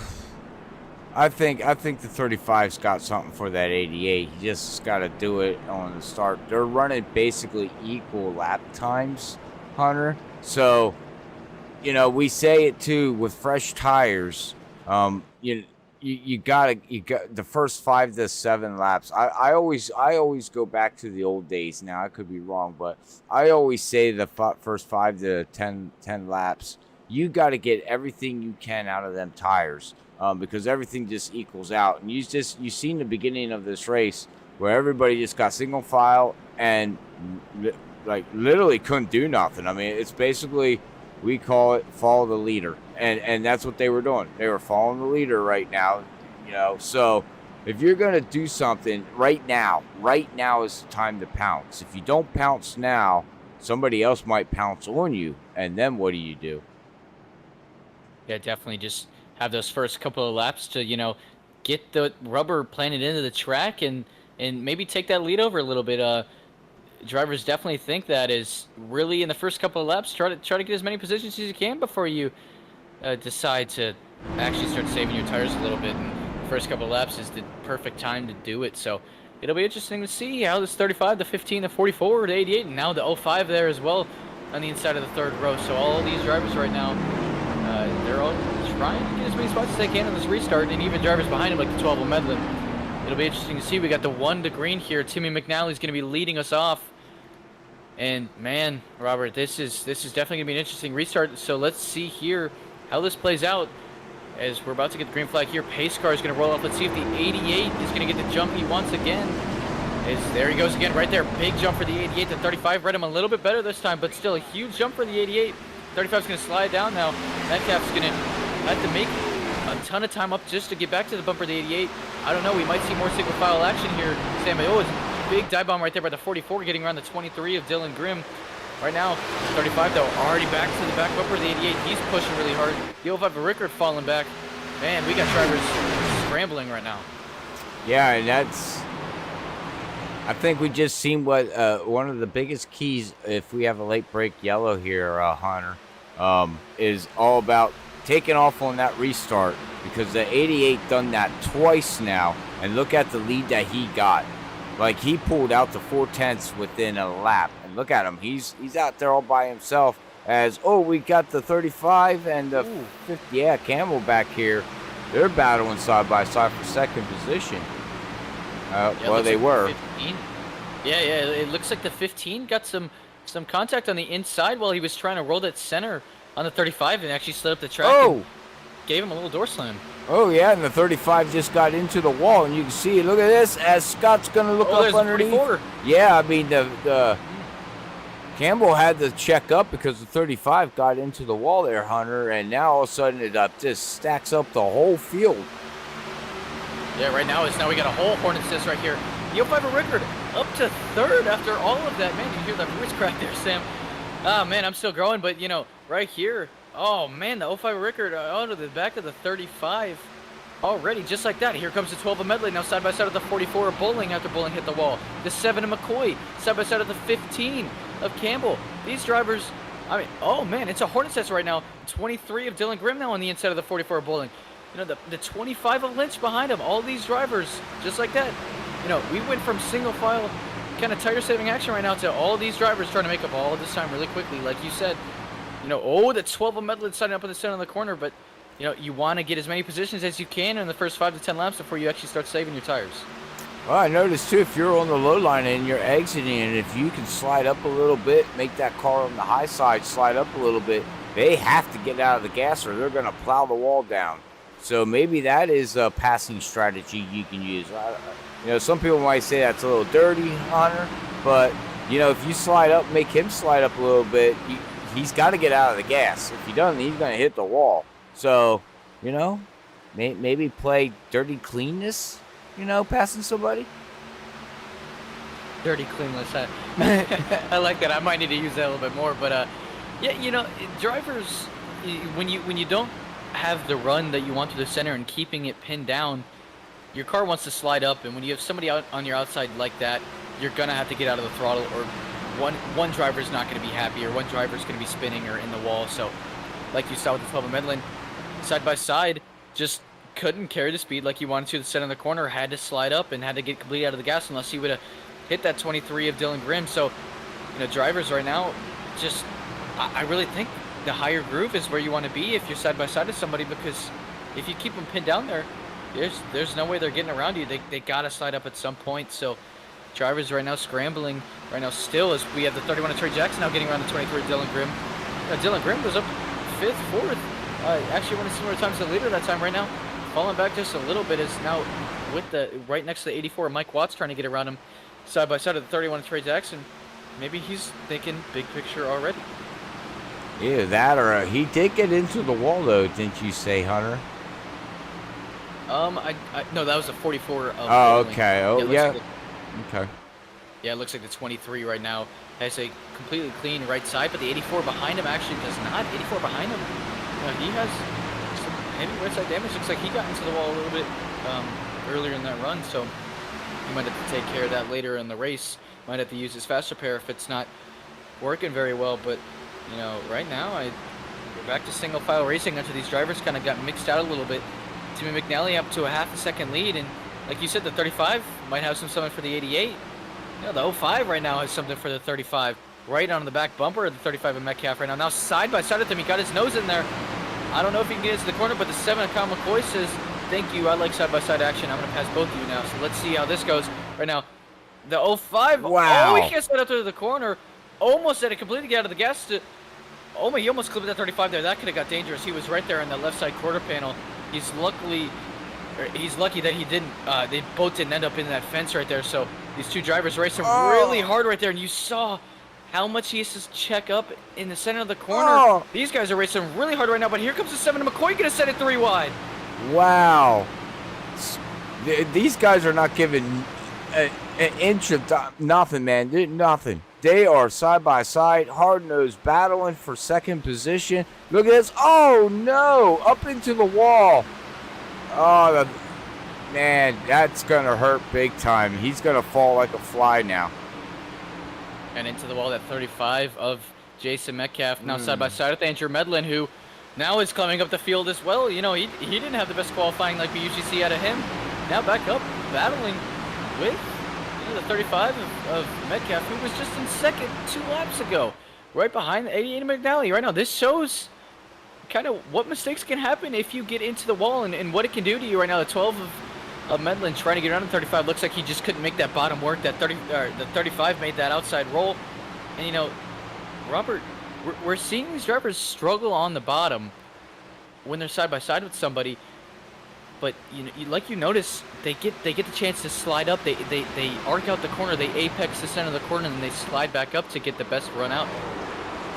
think the 35's got something for that 88. He just got to do it on the start. They're running basically equal lap times, Hunter. So, you know, we say it too with fresh tires. You got the first 5 to 7 laps. I always go back to the old days. Now I could be wrong, but I always say the first 5 to 10 laps. You got to get everything you can out of them tires, because everything just equals out. And you seen the beginning of this race where everybody just got single file and like literally couldn't do nothing. I mean, it's basically, we call it follow the leader. And that's what they were doing. They were following the leader right now, you know. So if you're going to do something right now is the time to pounce. If you don't pounce now, somebody else might pounce on you. And then what do you do? Yeah, definitely just have those first couple of laps to, you know, get the rubber planted into the track and maybe take that lead over a little bit. Drivers definitely think that is really in the first couple of laps. Try to get as many positions as you can before you decide to actually start saving your tires a little bit. And the first couple of laps is the perfect time to do it. So it'll be interesting to see how this 35, the 15, the 44, the 88, and now the 05 there as well on the inside of the third row. So all these drivers right now, they're all trying to get as many spots as they can on this restart, and even drivers behind him like the 12 of Medlin. It'll be interesting to see. We got the 1 to green here. Timmy McNally's going to be leading us off. And man, Robert, this is definitely going to be an interesting restart. So let's see here how this plays out. as we're about to get the green flag here. Pace car is going to roll up. Let's see if the 88 is going to get the jumpy once again. There he goes again right there. Big jump for the 88. The 35 read him a little bit better this time, but still a huge jump for the 88. 35 is going to slide down now. Metcalf's going to have to make a ton of time up just to get back to the bumper of the 88. I don't know. We might see more single file action here. Sam, oh, it's a big dive bomb right there by the 44, getting around the 23 of Dylan Grimm. Right now, 35 though, already back to the back bumper of the 88. He's pushing really hard. The 05 Rickard falling back. Man, we got drivers scrambling right now. Yeah, and I think we just seen what one of the biggest keys, if we have a late break yellow here, Hunter, is all about taking off on that restart, because the 88 done that twice now, and look at the lead that he got. Like, he pulled out the 4/10 within a lap, and look at him. He's out there all by himself. As we got the 35 and the 50. Yeah, Campbell back here. They're battling side by side for second position. Well, they were. 15. Yeah, it looks like the 15 got some contact on the inside while he was trying to roll that center on the 35 and actually slid up the track and gave him a little door slam. Oh, yeah, and the 35 just got into the wall, and you can see, look at this, as Scott's going to look up underneath. 44. Yeah, I mean, the Campbell had to check up because the 35 got into the wall there, Hunter, and now all of a sudden it just stacks up the whole field. Yeah, right now we got a whole Hornets nest right here. The 05 Rickard up to third after all of that. Man, you hear that voice crack there, Sam. Ah, man, I'm still growing, but, right here, oh, man, the 05 Rickard out of the back of the 35 already, just like that. Here comes the 12 of Medley, now side by side of the 44 of Bowling after Bowling hit the wall. The 7 of McCoy, side by side of the 15 of Campbell. These drivers, I mean, oh, man, it's a Hornets nest right now. 23 of Dylan Grimm now on the inside of the 44 of Bowling. The 25 of Lynch behind him. All these drivers, just like that. We went from single file kind of tire saving action right now to all these drivers trying to make up all of this time really quickly. Like you said, the 12 of Medley signing up in the center of the corner, but you want to get as many positions as you can in the first 5 to 10 laps before you actually start saving your tires. Well, I noticed too, if you're on the low line and you're exiting, and if you can slide up a little bit, make that car on the high side slide up a little bit, they have to get out of the gas or they're going to plow the wall down. So maybe that is a passing strategy you can use. Some people might say that's a little dirty, Hunter, but, if you slide up, make him slide up a little bit, he's got to get out of the gas. If he doesn't, he's going to hit the wall. So, maybe play dirty cleanness, passing somebody. Dirty cleanness. I like that. I might need to use that a little bit more. But, drivers, when you don't have the run that you want to the center and keeping it pinned down, your car wants to slide up, and when you have somebody out on your outside like that, you're gonna have to get out of the throttle, or one driver is not gonna be happy, or one driver is gonna be spinning or in the wall. So, like you saw with the 12 of Medlin, side by side, just couldn't carry the speed like you wanted to. The center of the corner had to slide up and had to get completely out of the gas unless he would have hit that 23 of Dylan Grimm. So, drivers right now, just I really think the higher groove is where you want to be if you're side by side with somebody, because if you keep them pinned down there, there's no way they're getting around you. They gotta slide up at some point. So drivers right now scrambling right now still, as we have the 31 of Trey Jackson now getting around the 23 of Dylan Grimm. Dylan Grimm was up 5th, 4th. Actually went a similar time to the leader that time. Right now falling back just a little bit, is now with the right next to the 84 Mike Watts trying to get around him side by side of the 31 of Trey Jackson. Maybe he's thinking big picture already. Yeah, that, or he did get into the wall though, didn't you say, Hunter? No, that was a 44. Okay. Oh, yeah. Okay. Yeah, it looks like the 23 right now has a completely clean right side, but the 84 behind him actually does not. 84 behind him, he has some heavy right side damage. Looks like he got into the wall a little bit earlier in that run, so he might have to take care of that later in the race. Might have to use his fast repair if it's not working very well. But right now we're back to single file racing after these drivers kind of got mixed out a little bit. Timmy McNally up to a half a second lead, and like you said, the 35 might have something for the 88. The 05 right now has something for the 35. Right on the back bumper of the 35 of Metcalf right now. Now side by side with him, he got his nose in there. I don't know if he can get into the corner, but the 7 of Kyle McCoy says, thank you, I like side by side action. I'm going to pass both of you now. So let's see how this goes right now. The 05, wow. Oh, he can't slide up to the corner. Almost had it completely get out of the gas. Oh my, he almost clipped that 35 there. That could have got dangerous. He was right there in the left side quarter panel. He's lucky that he didn't, they both didn't end up in that fence right there. So these two drivers racing really hard right there. And you saw how much he has to check up in the center of the corner. These guys are racing really hard right now. But here comes the 7 to McCoy, gonna set it 3 wide. Wow. These guys are not giving an inch of nothing, man. Nothing. They are side by side, hard-nosed, battling for second position. Look at this. Oh, no. Up into the wall. Oh, man, that's going to hurt big time. He's going to fall like a fly now. And into the wall, that 35 of Jason Metcalf. Now side by side with Andrew Medlin, who now is climbing up the field as well. You know, he didn't have the best qualifying like we usually see out of him. Now back up, battling with the 35 of Metcalf, who was just in second 2 laps ago, right behind 88 McNally. Right now, this shows kind of what mistakes can happen if you get into the wall and what it can do to you right now. The 12 of Medlin trying to get around the 35. Looks like he just couldn't make that bottom work. That the 35 made that outside roll. And, you know, Robert, we're seeing these drivers struggle on the bottom when they're side by side with somebody. But like you notice, they get the chance to slide up. They arc out the corner. They apex the center of the corner, and then they slide back up to get the best run out.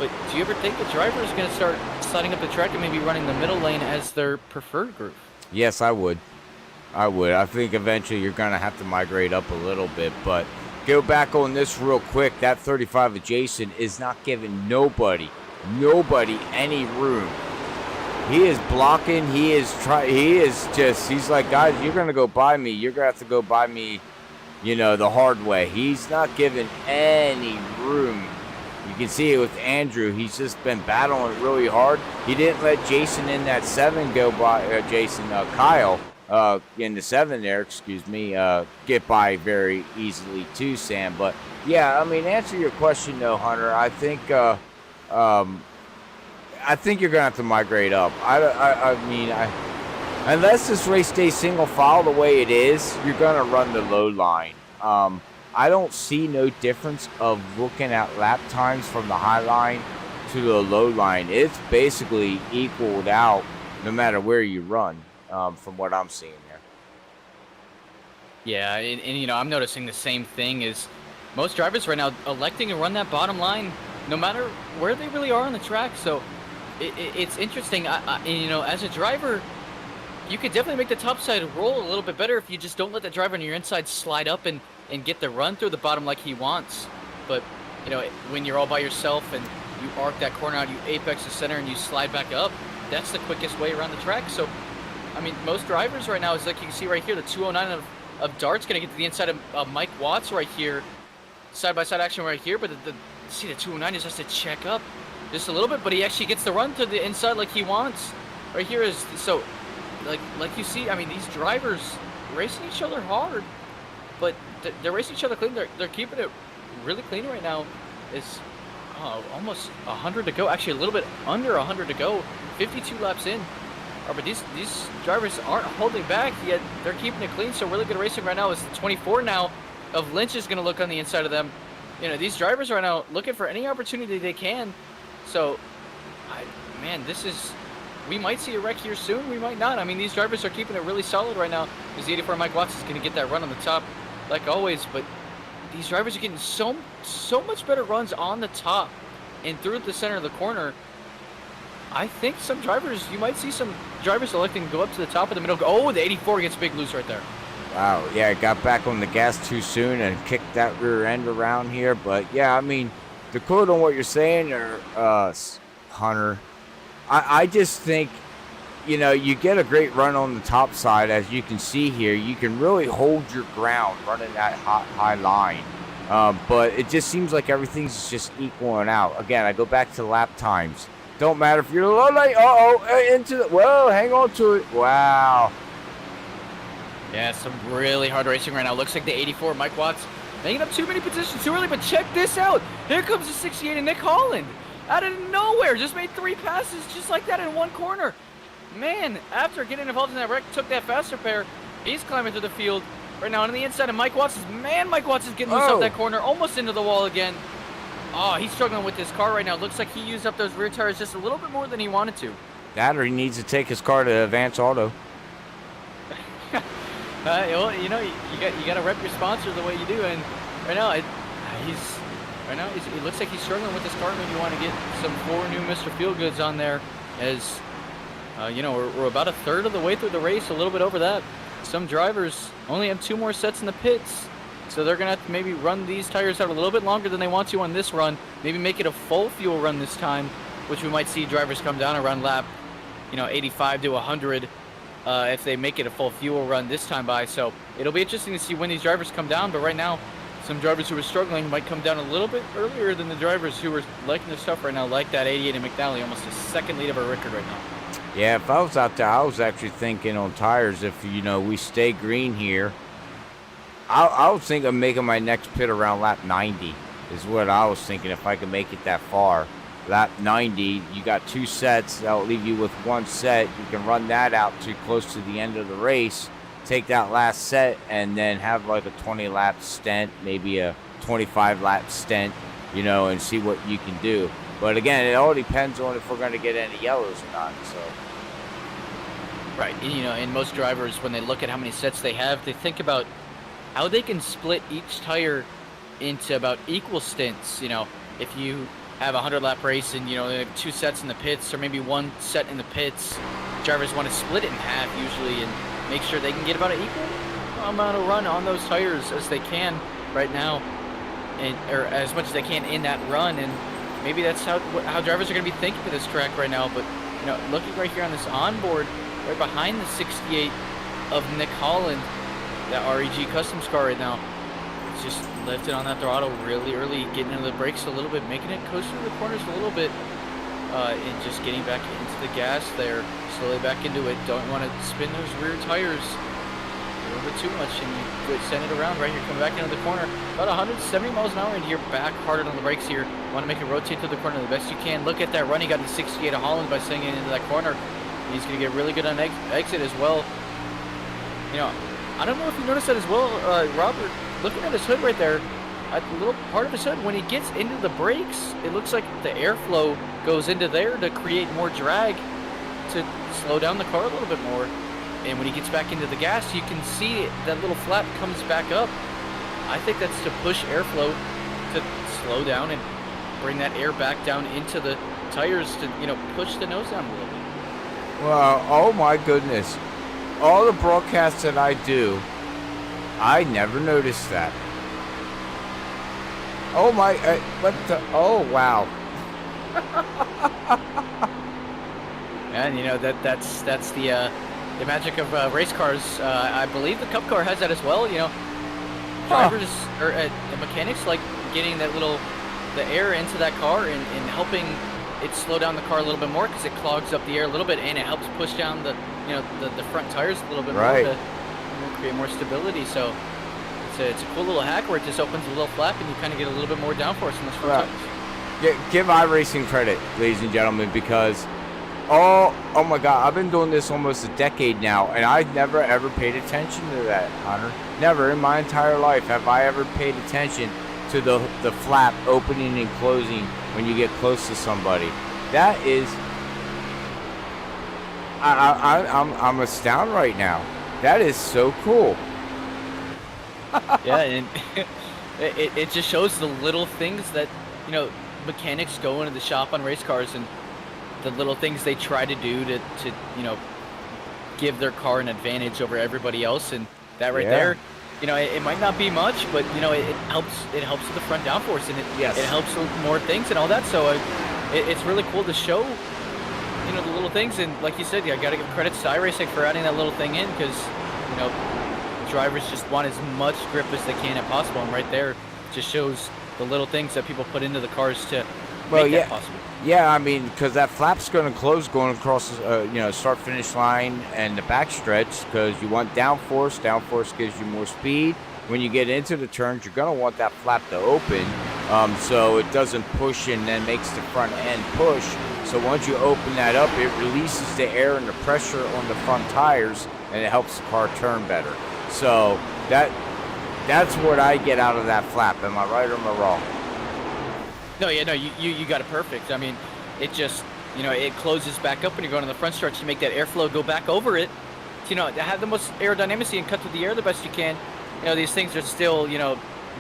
But do you ever think the driver is going to start sliding up the track and maybe running the middle lane as their preferred group? Yes, I would. I think eventually you're going to have to migrate up a little bit. But go back on this real quick. That 35 of Jason is not giving nobody any room. He is blocking. He's like, guys, you're going to go by me. You're going to have to go by me, the hard way. He's not giving any room. You can see it with Andrew. He's just been battling really hard. He didn't let Jason in that 7 go by, Kyle, in the 7 there, get by very easily too, Sam. But, yeah, I mean, answer your question, though, Hunter. I think you're going to have to migrate up. I mean, unless this race stays single file the way it is, you're going to run the low line. I don't see no difference of looking at lap times from the high line to the low line. It's basically equaled out no matter where you run, from what I'm seeing there. Yeah, and I'm noticing the same thing is most drivers right now electing to run that bottom line no matter where they really are on the track. So it's interesting. As a driver, you could definitely make the top side roll a little bit better if you just don't let the driver on your inside slide up and get the run through the bottom like he wants. But, when you're all by yourself and you arc that corner out, you apex the center and you slide back up, that's the quickest way around the track. So, I mean, most drivers right now is like you can see right here, the 209 of Dart's going to get to the inside of Mike Watts right here. Side-by-side action right here, but the 209 is just to check up just a little bit, but he actually gets the run to the inside like he wants. Right here is, so, like you see, I mean, these drivers racing each other hard, but they're racing each other clean. They're keeping it really clean right now. It's almost 100 to go. Actually, a little bit under 100 to go. 52 laps in. But these drivers aren't holding back yet. They're keeping it clean. So really good racing right now. Is 24 now of Lynch is going to look on the inside of them. These drivers right now looking for any opportunity they can. So, we might see a wreck here soon. We might not. I mean, these drivers are keeping it really solid right now. Because the 84 Mike Watts is going to get that run on the top, like always. But these drivers are getting so much better runs on the top and through the center of the corner. I think you might see some drivers electing to go up to the top of the middle. Oh, the 84 gets big loose right there. Wow, yeah, got back on the gas too soon and kicked that rear end around here. But, yeah, I mean, to quote on what you're saying, Hunter, I just think, you get a great run on the top side, as you can see here. You can really hold your ground running that high line. But it just seems like everything's just equaling out. Again, I go back to lap times. Don't matter if you're a little late. Whoa, hang on to it. Wow. Yeah, some really hard racing right now. Looks like the 84 Mike Watts making up too many positions too early, but check this out. Here comes the 68 of Nick Holland. Out of nowhere, just made 3 passes just like that in one corner. Man, after getting involved in that wreck, took that faster pair. He's climbing through the field right now on the inside of Mike Watts. Mike Watts is getting loose up that corner, almost into the wall again. Oh, he's struggling with this car right now. Looks like he used up those rear tires just a little bit more than he wanted to. That or he needs to take his car to Advance Auto. Well, you know, you got to rep your sponsor the way you do, and right now it looks like he's struggling with this car. Maybe you want to get some 4 new Mr. Feelgoods on there, as you know, we're about a third of the way through the race, a little bit over that. Some drivers only have 2 more sets in the pits, so they're gonna have to maybe run these tires out a little bit longer than they want to on this run. Maybe make it a full fuel run this time, which we might see drivers come down around lap, 85 to 100. If they make it a full fuel run this time by. So it'll be interesting to see when these drivers come down, but right now some drivers who are struggling might come down a little bit earlier than the drivers who are liking their stuff right now, like that 88 in McNally, almost a second lead of a record right now. Yeah, if I was out there, I was actually thinking on tires, if we stay green here, I was thinking of making my next pit around lap 90 is what I was thinking, if I could make it that far. Lap 90, you got 2 sets. That'll leave you with 1 set. You can run that out to close to the end of the race, take that last set, and then have like a 20-lap stint, maybe a 25-lap stint, and see what you can do. But again, it all depends on if we're going to get any yellows or not. So. Right, and most drivers, when they look at how many sets they have, they think about how they can split each tire into about equal stints. If you have a 100-lap race and they have 2 sets in the pits, or maybe 1 set in the pits, drivers want to split it in half usually and make sure they can get about an equal amount of run on those tires as they can right now, or as much as they can in that run. And maybe that's how drivers are going to be thinking of this track right now. But looking right here on this onboard, right behind the 68 of Nick Holland, that REG Customs car right now, just lifted on that throttle really early, getting into the brakes a little bit, making it coast through the corners a little bit, and just getting back into the gas there, slowly back into it. Don't want to spin those rear tires a little bit too much, and you send it around right here, coming back into the corner. About 170 miles an hour into your back, harder on the brakes here. Want to make it rotate to the corner the best you can. Look at that run he got in the 68 of Holland by sending it into that corner. He's going to get really good on exit as well. I don't know if you noticed that as well, Robert. Looking at his hood right there, a little part of his hood, when he gets into the brakes, it looks like the airflow goes into there to create more drag to slow down the car a little bit more. And when he gets back into the gas, you can see that little flap comes back up. I think that's to push airflow to slow down and bring that air back down into the tires to, push the nose down a little bit. Well, oh my goodness. All the broadcasts that I do, I never noticed that. Oh my, oh wow. And that's the magic of race cars. I believe the Cup car has that as well. Drivers or the mechanics like getting the air into that car and helping it slow down the car a little bit more, because it clogs up the air a little bit and it helps push down the front tires a little bit more to create more stability. So it's a cool little hack where it just opens a little flap and you kind of get a little bit more downforce in those front tires. Give iRacing credit, ladies and gentlemen, because oh my God, I've been doing this almost a decade now, and I've never ever paid attention to that, Hunter. Never in my entire life have I ever paid attention to the flap opening and closing when you get close to somebody. That is, I'm astounded right now. That is so cool. Yeah, and it just shows the little things that mechanics go into the shop on race cars, and the little things they try to do to give their car an advantage over everybody else. And that right there, it might not be much, but it helps with the front downforce, and it helps with more things and all that. So it's really cool to show the little things. And like you said, I got to give credit to iRacing for adding that little thing in, because drivers just want as much grip as they can if possible, and right there just shows the little things that people put into the cars to make that possible. Yeah, I mean, because that flap's going to close going across, start-finish line and the backstretch, because you want downforce. Downforce gives you more speed. When you get into the turns, you're going to want that flap to open, so it doesn't push and then makes the front end push. So once you open that up, it releases the air and the pressure on the front tires, and it helps the car turn better. So that's what I get out of that flap. Am I right or am I wrong? No, yeah, no, you got it perfect. I mean, it just, it closes back up when you're going on the front stretch. You make that airflow go back over it. To, have the most aerodynamicy and cut through the air the best you can. These things are still,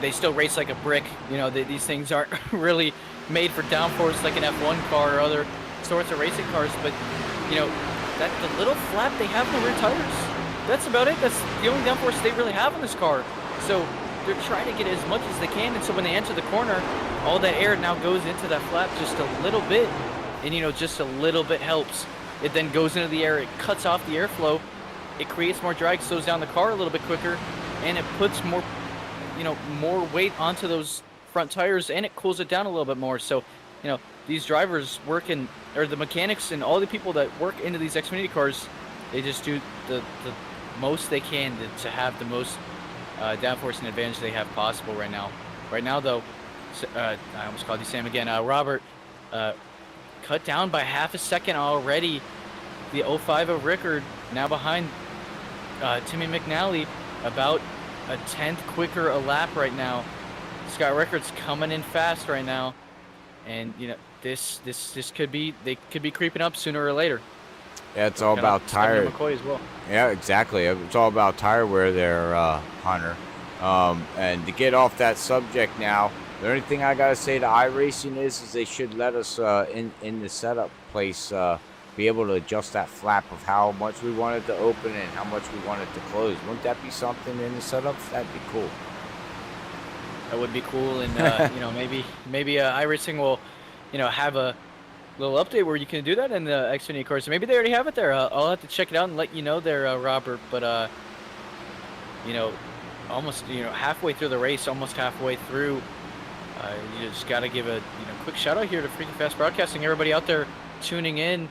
they still race like a brick. These things aren't really made for downforce like an F1 car or other sorts of racing cars. But, that the little flap they have in the rear tires, that's about it. That's the only downforce they really have in this car. So they're trying to get as much as they can. And so when they enter the corner, all that air now goes into that flap just a little bit. And, just a little bit helps. It then goes into the air. It cuts off the airflow. It creates more drag, slows down the car a little bit quicker, and it puts more, more weight onto those front tires, and it cools it down a little bit more. So, these drivers working, or the mechanics and all the people that work into these Xfinity cars, they just do the most they can to have the most downforce and advantage they have possible right now. Right now, though, I almost called you Sam again. Robert cut down by half a second already. The 05 of Rickard now behind Timmy McNally, about a 10th quicker a lap right now. Scott Rickard's coming in fast right now, and this could be, they could be creeping up sooner or later. Yeah, it's all about tire. McCoy as well. Yeah, exactly. It's all about tire wear there, Hunter. And to get off that subject now, the only thing I gotta say to iRacing is they should let us in the setup place be able to adjust that flap of how much we want it to open and how much we want it to close. Wouldn't that be something in the setups? That'd be cool. That would be cool, and maybe iRacing will, have a little update where you can do that in the Xfinity course. Maybe they already have it there. I'll have to check it out and let you know there, Robert. But almost halfway through the race, almost halfway through, you just got to give a quick shout out here to Freaking Fast Broadcasting. Everybody out there tuning in.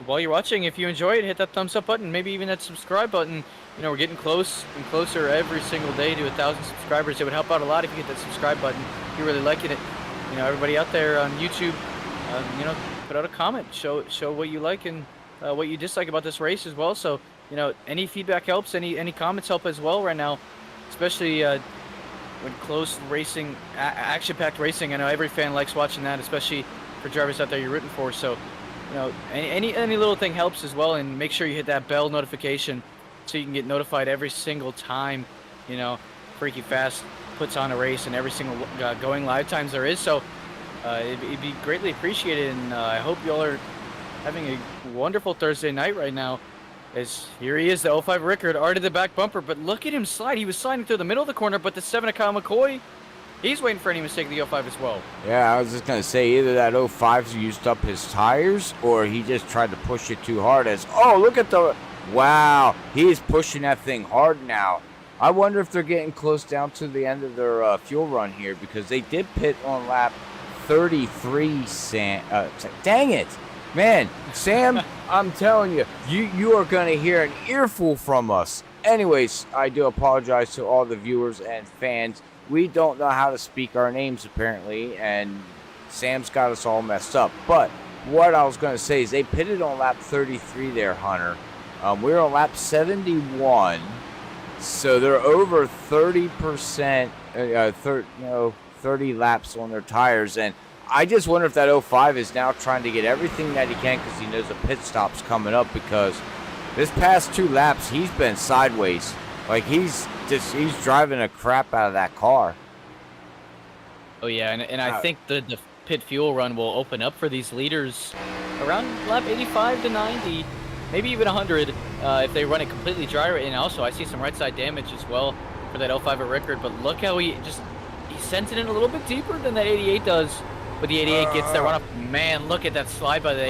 While you're watching, if you enjoy it, hit that thumbs up button, maybe even that subscribe button. We're getting close and closer every single day to 1,000 subscribers. It would help out a lot if you hit that subscribe button. If you're really liking it, everybody out there on YouTube, put out a comment, show what you like and what you dislike about this race as well. So, any feedback helps, any comments help as well right now, especially when close racing, action-packed racing. I know every fan likes watching that, especially for drivers out there you're rooting for. So, any little thing helps as well, and make sure you hit that bell notification so you can get notified every single time, Freaky Fast puts on a race and every single going live times there is. So it'd be greatly appreciated, and I hope y'all are having a wonderful Thursday night right now. As here he is, the 05 Rickard, already the back bumper, but look at him slide. He was sliding through the middle of the corner, but the 7 of Kyle McCoy, he's waiting for any mistake of the 05 as well. Yeah, I was just going to say either that 05's used up his tires or he just tried to push it too hard. Look at wow, he's pushing that thing hard now. I wonder if they're getting close down to the end of their fuel run here, because they did pit on lap 33, dang it. Man, Sam, I'm telling you, you are going to hear an earful from us. Anyways, I do apologize to all the viewers and fans. We don't know how to speak our names, apparently, and Sam's got us all messed up. But what I was going to say is they pitted on lap 33 there, Hunter. We're on lap 71, so they're over 30%, 30 laps on their tires. And I just wonder if that 05 is now trying to get everything that he can because he knows the pit stop's coming up, because this past 2 laps, he's been sideways. Like, he's driving the crap out of that car. Oh, yeah, and I think the pit fuel run will open up for these leaders around lap 85 to 90, maybe even 100, if they run it completely dry. And also, I see some right side damage as well for that 05 at Rickard, but look how he sends it in a little bit deeper than that 88 does, but the 88 gets that run off. Man, look at that slide by the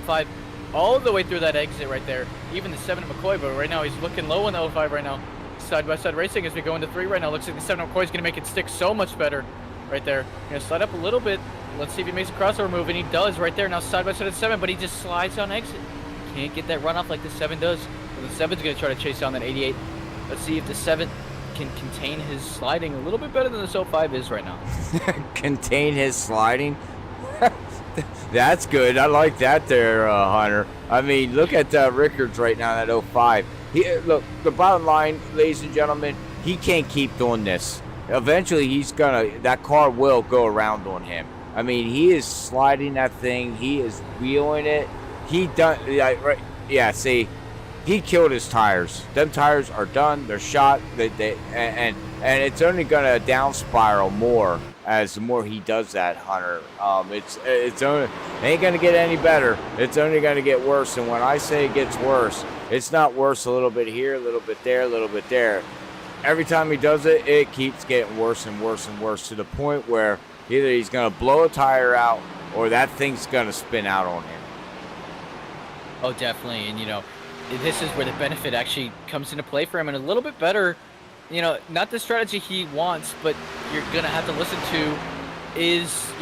05. All the way through that exit right there. Even the 7 of McCoy, but right now he's looking low on the 05 right now. Side-by-side racing as we go into 3 right now. Looks like the 7 of McCoy is going to make it stick so much better right there. Going to slide up a little bit. Let's see if he makes a crossover move, and he does right there. Now side-by-side at 7, but he just slides on exit. Can't get that runoff like the 7 does. So the 7's going to try to chase down that 88. Let's see if the 7 can contain his sliding a little bit better than this 05 is right now. Contain his sliding? That's good. I like that there, Hunter. I mean, look at Rickards right now, that 05. Look, the bottom line, ladies and gentlemen, he can't keep doing this. eventually that car will go around on him. I mean, he is sliding that thing. He is wheeling it. He done, right? Yeah, see, he killed his tires. Them tires are done. They're shot. And it's only gonna down spiral more as the more he does that, Hunter. It ain't gonna get any better. It's only gonna get worse. And when I say it gets worse, it's not worse a little bit here, a little bit there, a little bit there. Every time he does it, it keeps getting worse and worse and worse to the point where either he's gonna blow a tire out or that thing's gonna spin out on him. Oh, definitely. And, this is where the benefit actually comes into play for him, and a little bit better, not the strategy he wants, but you're going to have to listen to is,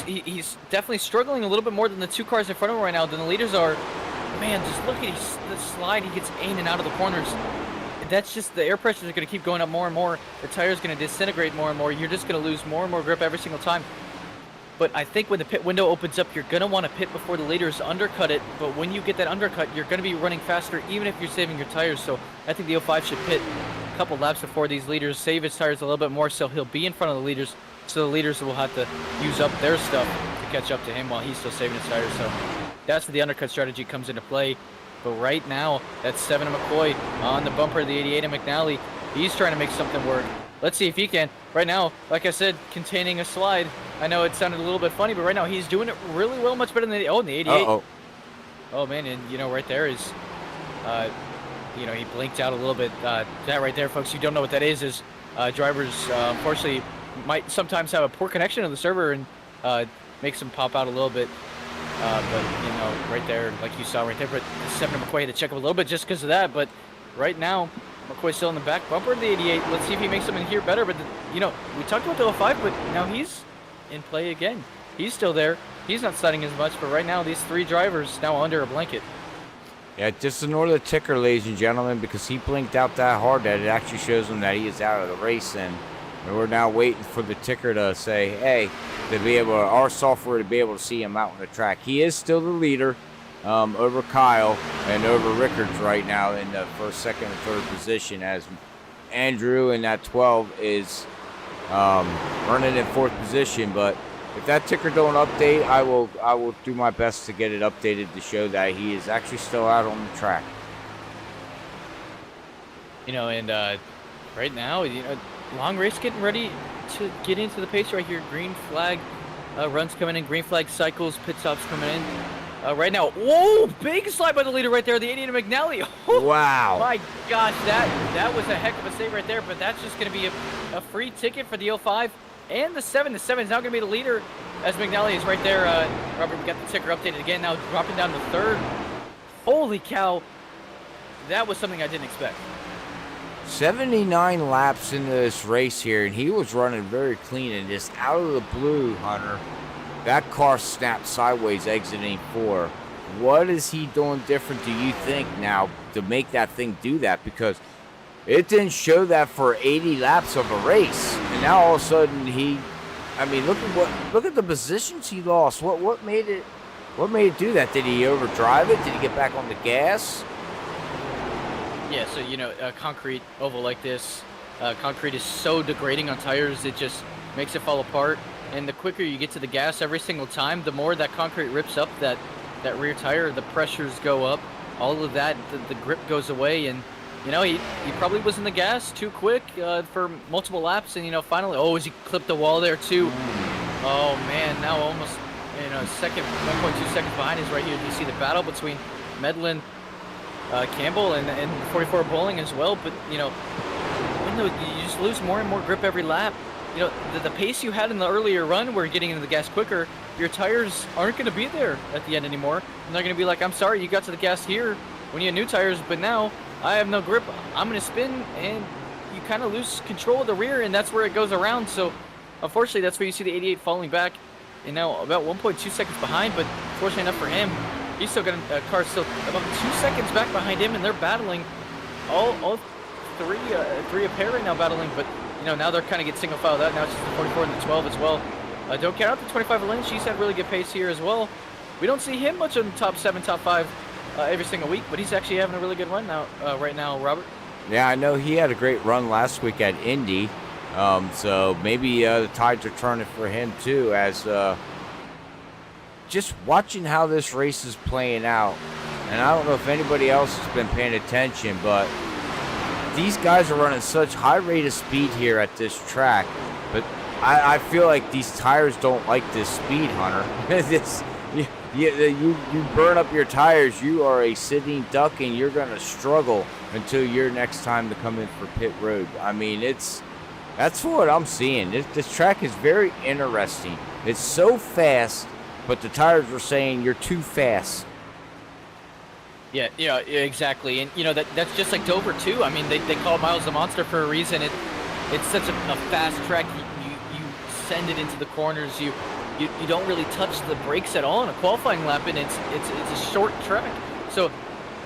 he's definitely struggling a little bit more than the two cars in front of him right now, than the leaders are. Man, just look at the slide he gets in and out of the corners. That's just, the air pressures are going to keep going up more and more. The tire's going to disintegrate more and more. You're just going to lose more and more grip every single time. But I think when the pit window opens up, you're going to want to pit before the leaders undercut it. But when you get that undercut, you're going to be running faster, even if you're saving your tires. So I think the 05 should pit a couple laps before these leaders, save his tires a little bit more, so he'll be in front of the leaders. So the leaders will have to use up their stuff to catch up to him while he's still saving his tires. So that's where the undercut strategy comes into play. But right now, that's 7 of McCoy on the bumper of the 88 of McNally. He's trying to make something work. Let's see if he can. Right now, like I said, containing a slide. I know it sounded a little bit funny, but right now he's doing it really well, much better than the 88. Uh-oh. Oh, man, and, right there is, he blinked out a little bit. That right there, folks, you don't know what that is drivers, unfortunately, might sometimes have a poor connection to the server and makes them pop out a little bit. But, right there, like you saw right there, but 7 of McCoy had to check up a little bit just because of that. But right now, McCoy's still in the back bumper of the 88. Let's see if he makes something here better. But, we talked about the 05, but now he's in play again. He's still there. He's not sliding as much, but right now these 3 drivers now under a blanket. Yeah, just ignore the ticker, ladies and gentlemen, because he blinked out that hard that it actually shows him that he is out of the race. And we're now waiting for the ticker to say, hey, our software to be able to see him out on the track. He is still the leader over Kyle and over Rickards right now in the first, second, and third position, as Andrew in that 12 is running in fourth position. But if that ticker don't update, I will do my best to get it updated to show that he is actually still out on the track. And right now, long race getting ready to get into the pace right here. Green flag runs coming in, green flag cycles, pit stops coming in. Right now, whoa, big slide by the leader right there, the 88 of McNally. Wow. My gosh, that was a heck of a save right there, but that's just going to be a free ticket for the 05 and the 7. The 7 is now going to be the leader as McNally is right there. Robert, we got the ticker updated again, now dropping down to third. Holy cow, that was something I didn't expect. 79 laps into this race here, and he was running very clean, and just out of the blue, Hunter, that car snapped sideways exiting 4. What is he doing different, do you think, now to make that thing do that? Because it didn't show that for 80 laps of a race, and now all of a sudden look at the positions he lost. What made it do that? Did he overdrive it? Did he get back on the gas? Yeah, so a concrete oval like this, concrete is so degrading on tires, it just makes it fall apart. And the quicker you get to the gas every single time, the more that concrete rips up that rear tire, the pressures go up, all of that, the grip goes away. And he probably was in the gas too quick for multiple laps, and finally, as he clipped the wall there too. Oh man, now almost 1.2 seconds behind is right here. You see the battle between Medlin, Campbell, and 44 Bowling as well. But you just lose more and more grip every lap. The pace you had in the earlier run where you're getting into the gas quicker, your tires aren't going to be there at the end anymore. And they're going to be like, I'm sorry, you got to the gas here when you had new tires, but now I have no grip. I'm going to spin, and you kind of lose control of the rear, and that's where it goes around. So unfortunately, that's where you see the 88 falling back, and now about 1.2 seconds behind. But fortunately enough for him, he's still got a car still about 2 seconds back behind him, and they're battling all three a pair right now battling. But now they're kind of get single filed out. Now it's just the 44 and the 12 as well. Don't count out the 25 of Lynn. She's had really good pace here as well. We don't see him much in the top 7, top 5 every single week, but he's actually having a really good run now right now, Robert. Yeah, I know he had a great run last week at Indy. So maybe the tides are turning for him too, as just watching how this race is playing out. And I don't know if anybody else has been paying attention, but these guys are running such high rate of speed here at this track. But I feel like these tires don't like this speed, Hunter. You burn up your tires, you are a sitting duck, and you're going to struggle until your next time to come in for pit road. I mean, that's what I'm seeing. This track is very interesting. It's so fast, but the tires are saying you're too fast. Yeah, exactly. And, that's just like Dover, too. I mean, they call Miles the Monster for a reason. It's such a fast track. You send it into the corners. You don't really touch the brakes at all in a qualifying lap, and it's a short track. So,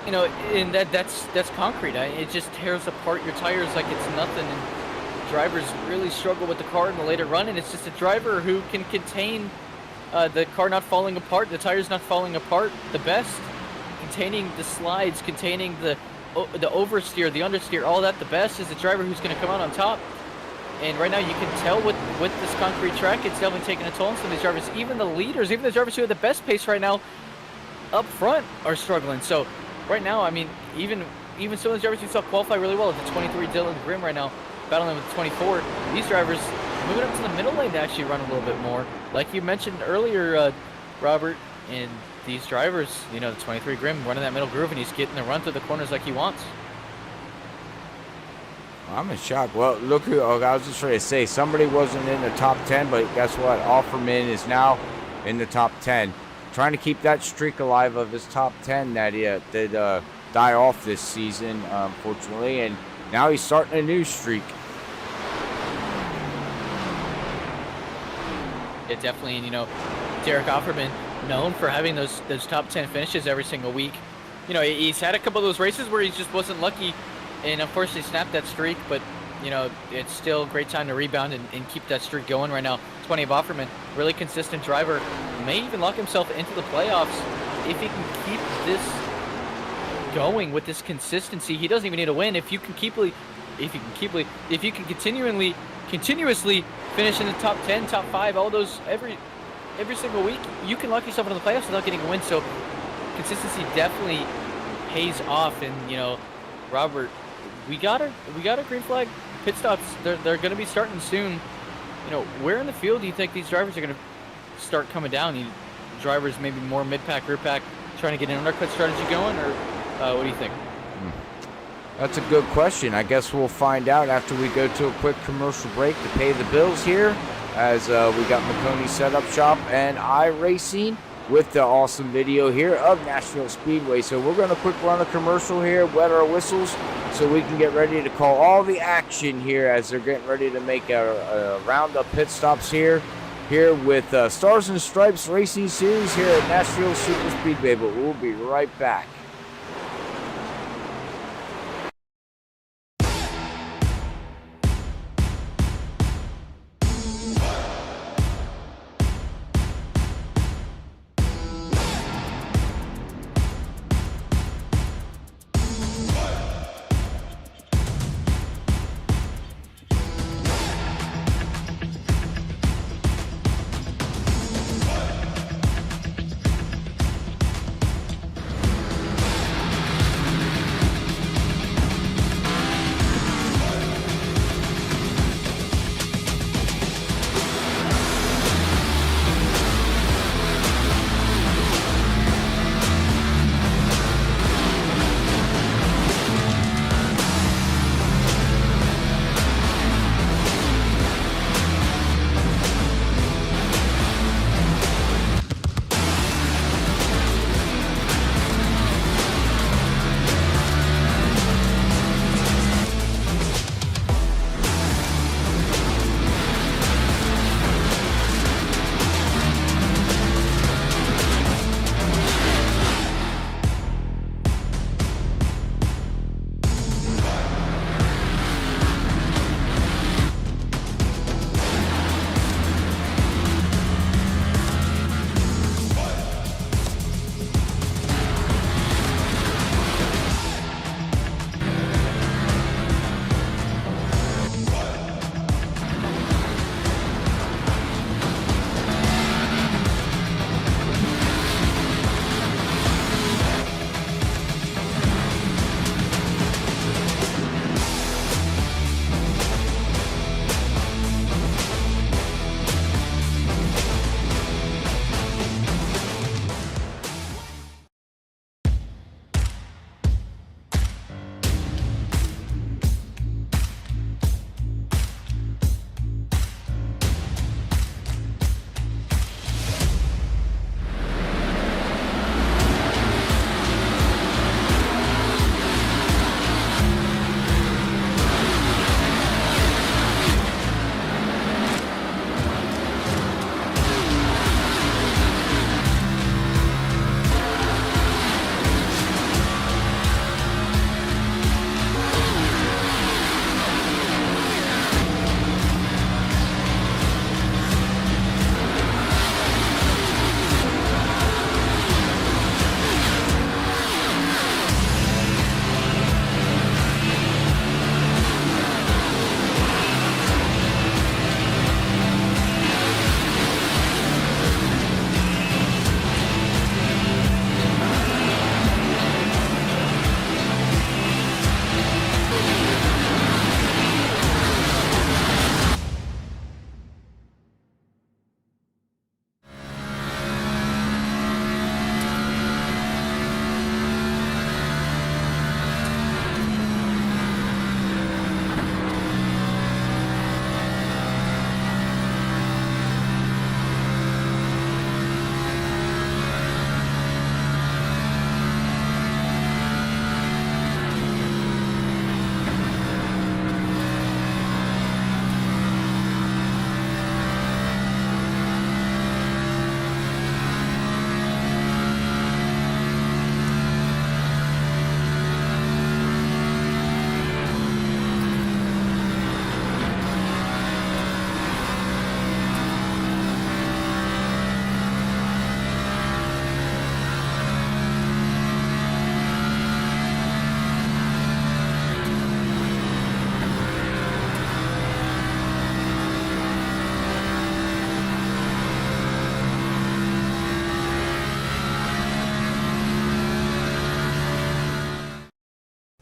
and that's concrete. It just tears apart your tires like it's nothing. And drivers really struggle with the car in the later run, and it's just a driver who can contain the car not falling apart, the tires not falling apart the best, containing the slides, containing the oversteer, the understeer, all that the best is the driver who's going to come out on top. And right now you can tell with this concrete track, it's definitely taking a toll on some of these drivers. Even the leaders, even the drivers who have the best pace right now up front are struggling. So right now, I mean, even some of the drivers who saw qualify really well, the 23 Dylan Grimm right now battling with the 24, these drivers moving up to the middle lane to actually run a little bit more. Like you mentioned earlier, Robert, and these drivers, the 23 Grimm running that middle groove, and he's getting the run through the corners like he wants. I'm in shock. Well, look who, I was just trying to say, somebody wasn't in the top 10, but guess what? Offerman is now in the top 10. Trying to keep that streak alive of his top 10 that he did die off this season, unfortunately, and now he's starting a new streak. It definitely, and Derek Offerman, known for having those top 10 finishes every single week. He's had a couple of those races where he just wasn't lucky, and unfortunately snapped that streak, but it's still a great time to rebound and keep that streak going right now. 20 of Offerman, really consistent driver, may even lock himself into the playoffs if he can keep this going with this consistency. He doesn't even need a win. If you can continuously finish in the top 10, top 5, all those every single week, you can lock yourself into the playoffs without getting a win. So consistency definitely pays off. And Robert, we got a green flag pit stops. They're going to be starting soon. Where in the field do you think these drivers are going to start coming down? Drivers maybe more mid-pack, rear-pack, trying to get an undercut strategy going, or what do you think? That's a good question. I guess we'll find out after we go to a quick commercial break to pay the bills here, as we got McConey Setup Shop and iRacing with the awesome video here of Nashville Speedway. So we're going to quick run a commercial here, wet our whistles, so we can get ready to call all the action here as they're getting ready to make a round of pit stops here with Stars and Stripes Racing Series here at Nashville Super Speedway. But we'll be right back.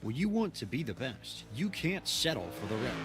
When you want to be the best, you can't settle for the rest.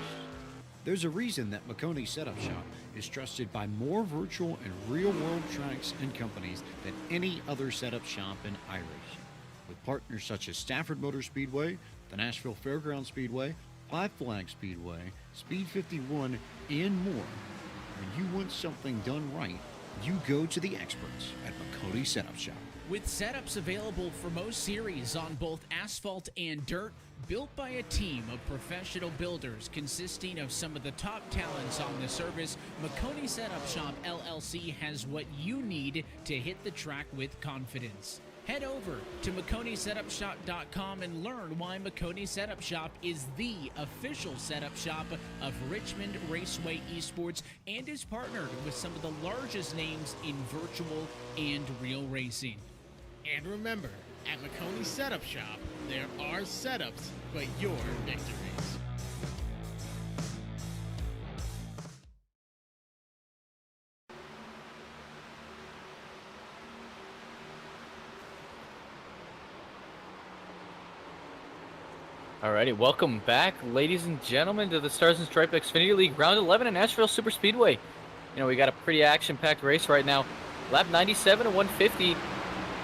There's a reason that Makoni Setup Shop is trusted by more virtual and real-world tracks and companies than any other setup shop in iRacing. With partners such as Stafford Motor Speedway, the Nashville Fairgrounds Speedway, Five Flag Speedway, Speed 51, and more. When you want something done right, you go to the experts at Makoni Setup Shop. With setups available for most series on both asphalt and dirt, built by a team of professional builders consisting of some of the top talents on the service, Makoni Setup Shop LLC has what you need to hit the track with confidence. Head over to MakoniSetupShop.com and learn why Makoni Setup Shop is the official setup shop of Richmond Raceway Esports and is partnered with some of the largest names in virtual and real racing. And remember, at Makoni Setup Shop, there are setups, but your victories. Alrighty, welcome back, ladies and gentlemen, to the Stars and Stripes Xfinity League Round 11 at Nashville Super Speedway. You know, we got a pretty action-packed race right now. Lap 97 and 150.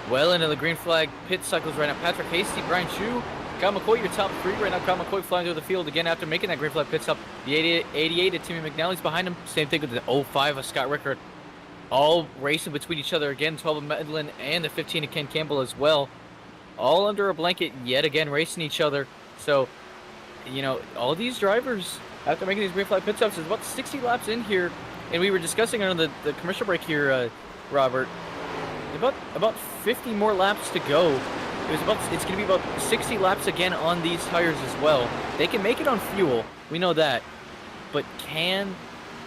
Well into the green flag pit cycles right now. Patrick Hasty, Brian Chu, Kyle McCoy, your top three right now. Kyle McCoy flying through the field again after making that green flag pit stop. The 88 at Timmy McNally's behind him. Same thing with the 05 of Scott Rickard. All racing between each other again. 12 of Medlin and the 15 of Ken Campbell as well. All under a blanket yet again racing each other. So, you know, all these drivers, after making these green flag pit stops, is about 60 laps in here. And we were discussing on the commercial break here, Robert, about 50 more laps to go. It's going to be about 60 laps again on these tires as well. They can make it on fuel, we know that. But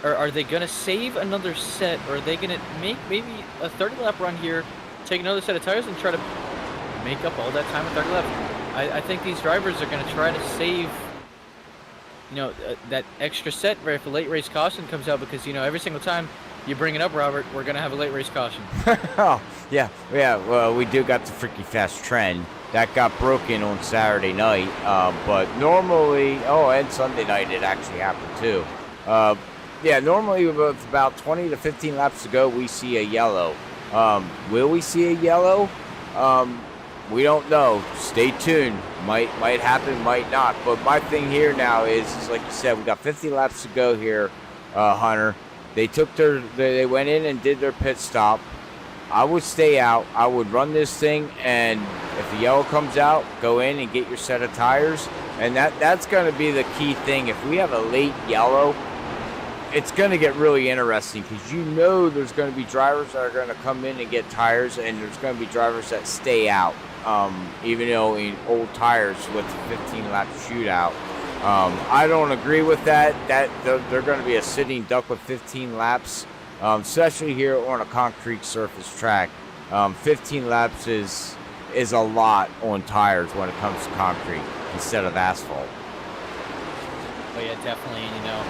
are they going to save another set, or are they going to make maybe a 30-lap run here, take another set of tires, and try to make up all that time in 30 laps? I think these drivers are going to try to save, you know, that extra set if a late race caution comes out, because, you know, every single time you bring it up, Robert, we're going to have a late race caution. Oh, yeah. Well, we do got the Freaky Fast trend. That got broken on Saturday night, but normally, and Sunday night it actually happened too. Normally with about 20 to 15 laps to go, we see a yellow. Will we see a yellow? We don't know. Stay tuned. Might happen, might not. But my thing here now is like you said, we got 50 laps to go here, Hunter. They went in and did their pit stop. I would stay out. I would run this thing, and if the yellow comes out, go in and get your set of tires. And that's going to be the key thing. If we have a late yellow, it's going to get really interesting, because you know there's going to be drivers that are going to come in and get tires, and there's going to be drivers that stay out. Even though in old tires with 15-lap shootout. I don't agree with that. They're going to be a sitting duck with 15 laps, especially here on a concrete surface track. 15 laps is a lot on tires when it comes to concrete instead of asphalt. Oh yeah, definitely. You know,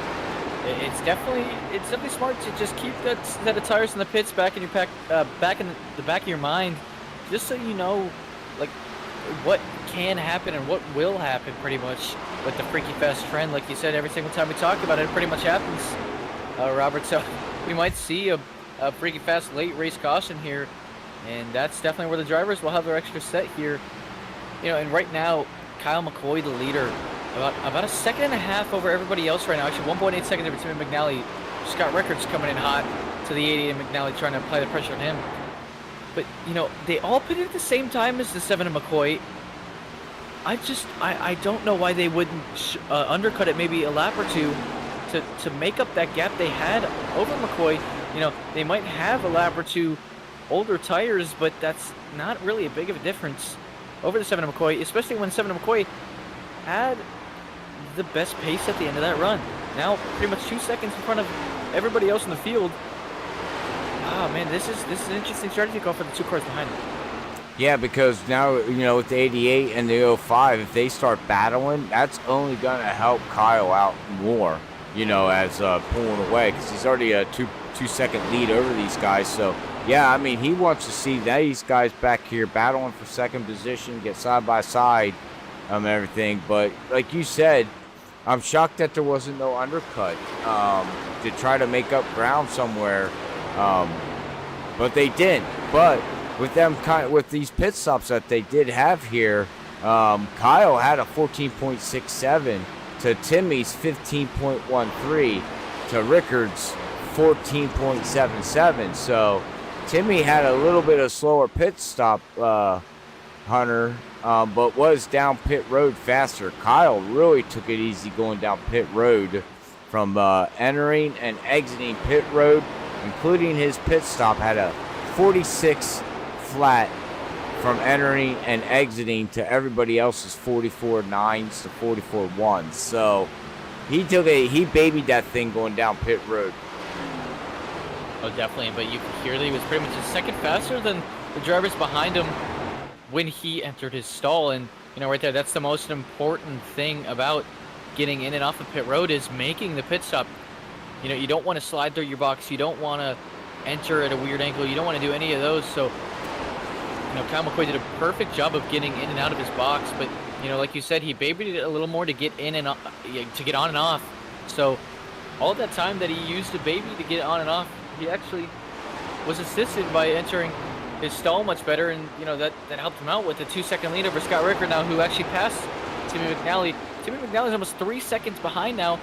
it's definitely smart to just keep that set of tires in the pits back in your back in the back of your mind, just so you know, like, what can happen and what will happen pretty much with the Freaky Fast trend. Like you said, every single time we talk about it, it pretty much happens, Robert. So we might see a Freaky Fast late race caution here, and that's definitely where the drivers will have their extra set here. You know, and right now, Kyle McCoy, the leader, about a second and a half over everybody else right now. Actually, 1.8 seconds over Timmy McNally. Scott Rickard's coming in hot to the 88 and McNally trying to apply the pressure on him. But, you know, they all pitted at the same time as the 7 of McCoy. I don't know why they wouldn't undercut it maybe a lap or two to make up that gap they had over McCoy. You know, they might have a lap or two older tires, but that's not really a big of a difference over the 7 of McCoy, especially when 7 of McCoy had the best pace at the end of that run. Now, pretty much 2 seconds in front of everybody else in the field. Oh man, this is an interesting strategy call for the 2 cars behind him. Yeah, because now, you know, with the 88 and the 05, if they start battling, that's only going to help Kyle out more, you know, as pulling away, because he's already a two-second lead over these guys. So, yeah, I mean, he wants to see these guys back here battling for second position, get side by side, everything. But like you said, I'm shocked that there wasn't no undercut to try to make up ground somewhere. But they didn't. But with these pit stops that they did have here, Kyle had a 14.67 to Timmy's 15.13 to Rickard's 14.77. So Timmy had a little bit of slower pit stop, Hunter, but was down pit road faster. Kyle really took it easy going down pit road from entering and exiting pit road, including his pit stop, had a 46 flat from entering and exiting to everybody else's 44.9s to 44.1s. So he babied that thing going down pit road. Oh, definitely. But you could hear that he was pretty much a second faster than the drivers behind him when he entered his stall. And, right there, that's the most important thing about getting in and off of pit road is making the pit stop. You don't want to slide through your box. You don't want to enter at a weird angle. You don't want to do any of those. So, Kyle McCoy did a perfect job of getting in and out of his box. But, like you said, he babied it a little more to get in and to get on and off. So all that time that he used to baby to get on and off, he actually was assisted by entering his stall much better, and that helped him out with a 2-second lead over Scott Rickard now, who actually passed Timmy McNally. Timmy McNally's almost 3 seconds behind now,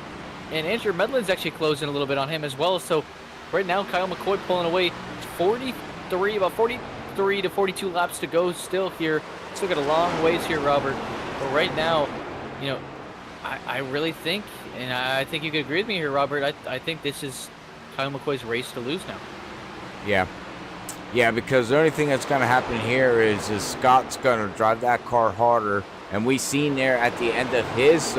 and Andrew Medlin's actually closing a little bit on him as well. So right now, Kyle McCoy pulling away about 43 to 42 laps to go still here. Still got a long ways here, Robert. But right now, I really think, and I think you could agree with me here, Robert, I think this is Kyle McCoy's race to lose now. Yeah, because the only thing that's going to happen here is Scott's going to drive that car harder. And we seen there at the end of his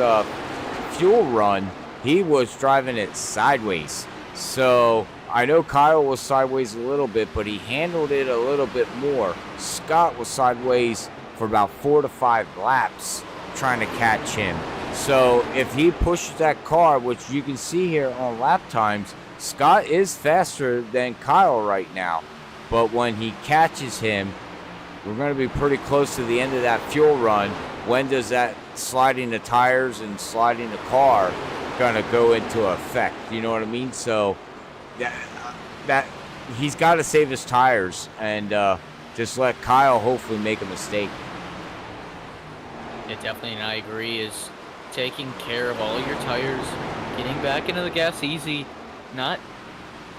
fuel run, he was driving it sideways. So I know Kyle was sideways a little bit, but he handled it a little bit more. Scott was sideways for about 4 to 5 laps trying to catch him. So if he pushes that car, which you can see here on lap times, Scott is faster than Kyle right now. But when he catches him, we're going to be pretty close to the end of that fuel run. When does that sliding the tires and sliding the car going to go into effect? You know what I mean? So that he's got to save his tires and just let Kyle hopefully make a mistake. Yeah, definitely, and I agree, is taking care of all your tires, getting back into the gas easy, not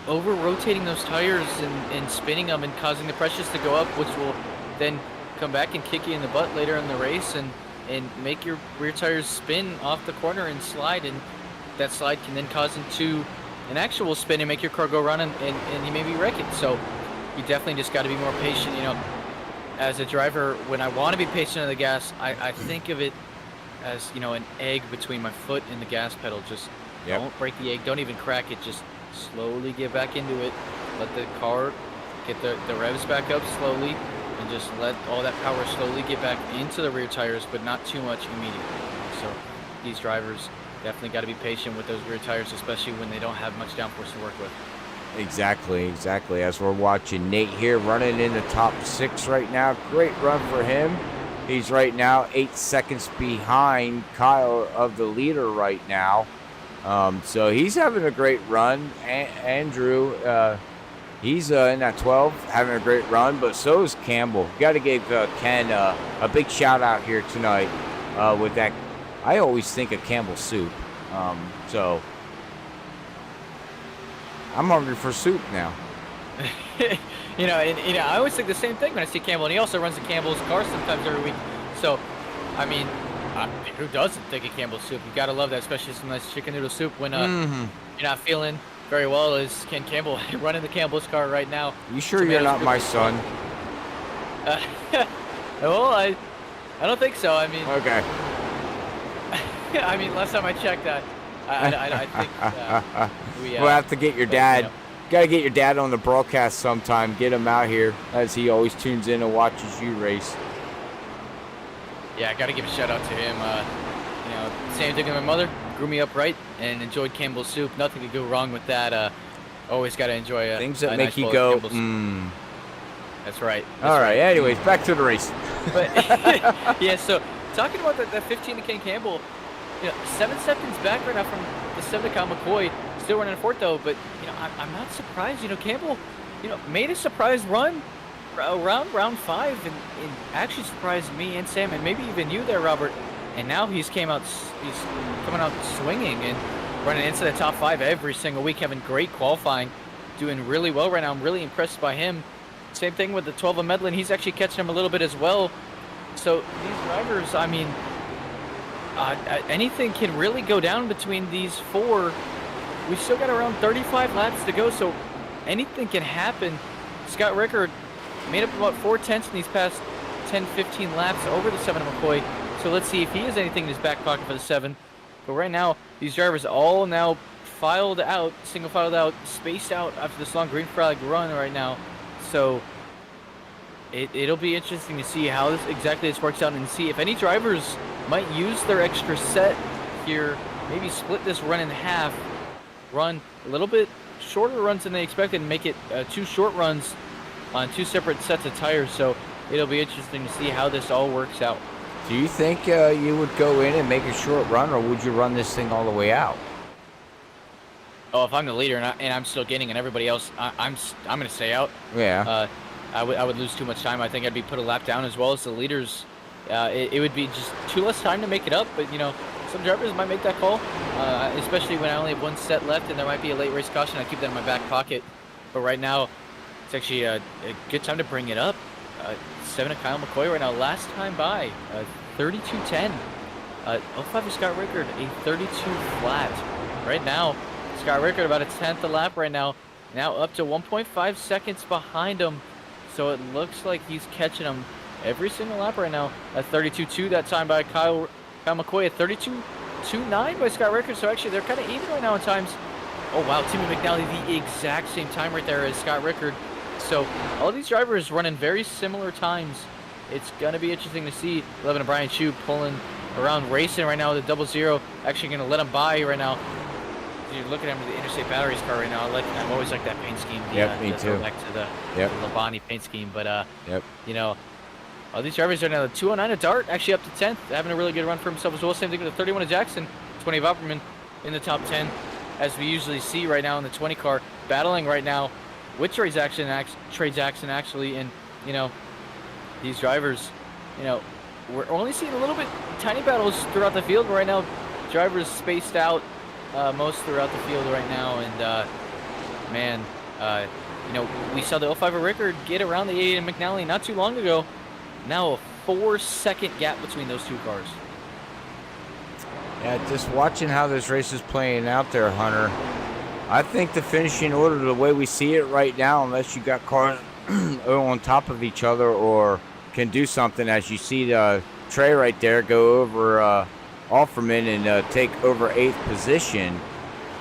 over-rotating those tires and spinning them and causing the pressures to go up, which will then come back and kick you in the butt later in the race and make your rear tires spin off the corner and slide, and that slide can then cause into an actual spin and make your car go around and you maybe wreck it. So you definitely just got to be more patient. As a driver, when I want to be patient on the gas, I think of it as, an egg between my foot and the gas pedal. Just don't break the egg. Don't even crack it. Just slowly get back into it. Let the car get the revs back up slowly, and just let all that power slowly get back into the rear tires, but not too much immediately. So these drivers definitely got to be patient with those rear tires, especially when they don't have much downforce to work with. Exactly. As we're watching Nate here running in the top 6 right now. Great run for him. He's right now 8 seconds behind Kyle of the leader right now. So he's having a great run. Andrew, he's in that 12, having a great run, but so is Campbell. Got to give Ken a big shout out here tonight with that. I always think of Campbell soup. So I'm hungry for soup now. I always think the same thing when I see Campbell, and he also runs the Campbell's car sometimes every week. So, I mean, who doesn't think of Campbell's soup? You gotta love that, especially some nice chicken noodle soup when you're not feeling very well. Is Ken Campbell running the Campbell's car right now? You sure you're not my son? Well, I don't think so. I mean, okay. I mean, last time I checked that, I think we'll have to get your dad. Got to get your dad on the broadcast sometime. Get him out here, as he always tunes in and watches you race. Yeah, I got to give a shout out to him. Same thing with my mother. Grew me up right and enjoyed Campbell's soup. Nothing could go wrong with that. Always got to enjoy things that a make nice you bowl go. That's right. All right. Anyways, back to the race. But yeah, so talking about that 15 to Ken Campbell, 7 seconds back right now from the 7 to Kyle McCoy. Still running fourth though, but I'm not surprised. Campbell, made a surprise run around round 5 and actually surprised me and Sam and maybe even you there, Robert. And now he's coming out swinging and running into the top 5 every single week, having great qualifying, doing really well right now. I'm really impressed by him. Same thing with the 12 of Medlin. He's actually catching him a little bit as well. So these drivers, I mean, anything can really go down between these 4. We still got around 35 laps to go, so anything can happen. Scott Rickard made up about 4/10 in these past 10-15 laps over the 7 of McCoy. So let's see if he has anything in his back pocket for the 7. But right now, these drivers all now filed out, single filed out, spaced out after this long green flag run right now. So it'll be interesting to see how this works out and see if any drivers might use their extra set here, maybe split this run in half, run a little bit shorter runs than they expected and make it 2 short runs on 2 separate sets of tires. So it'll be interesting to see how this all works out. Do you think you would go in and make a short run, or would you run this thing all the way out? Oh, if I'm the leader and I'm still gaining and everybody else, I'm going to stay out. Yeah. I would lose too much time. I think I'd be put a lap down as well as the leaders. It would be just too less time to make it up. But, some drivers might make that call, especially when I only have 1 set left and there might be a late race caution. I keep that in my back pocket. But right now, it's actually a good time to bring it up. 7 of Kyle McCoy right now, last time by, 32.10. 05 of Scott Rickard, a 32 flat. Right now, Scott Rickard about a 10th a lap right now. Now up to 1.5 seconds behind him. So it looks like he's catching him every single lap right now. A 32.2 that time by Kyle McCoy. A 32.29 by Scott Rickard. So actually they're kind of even right now in times. Oh wow, Timmy McNally the exact same time right there as Scott Rickard. So all these drivers running very similar times. It's going to be interesting to see 11 of Brian Chu pulling around racing right now with a 00. Actually going to let him by right now. You look at him with the Interstate Batteries car right now. I've always liked that paint scheme. Me too. Back to the Labonte paint scheme. But, all these drivers are now the 209 of Dart, actually up to 10th, having a really good run for himself as well. Same thing with the 31 of Jackson, 20 of Opperman in the top 10, as we usually see right now in the 20 car, battling right now with Trey Jackson actually. And, these drivers, we're only seeing a little bit tiny battles throughout the field right now. Drivers spaced out most throughout the field right now, and we saw the 05 of Rickard get around the 88 of McNally not too long ago. Now a 4-second gap between those 2 cars. Yeah, just watching how this race is playing out there, Hunter. I think the finishing order, the way we see it right now, unless you got cars on top of each other or can do something, as you see Trey right there go over Offerman and take over 8th position.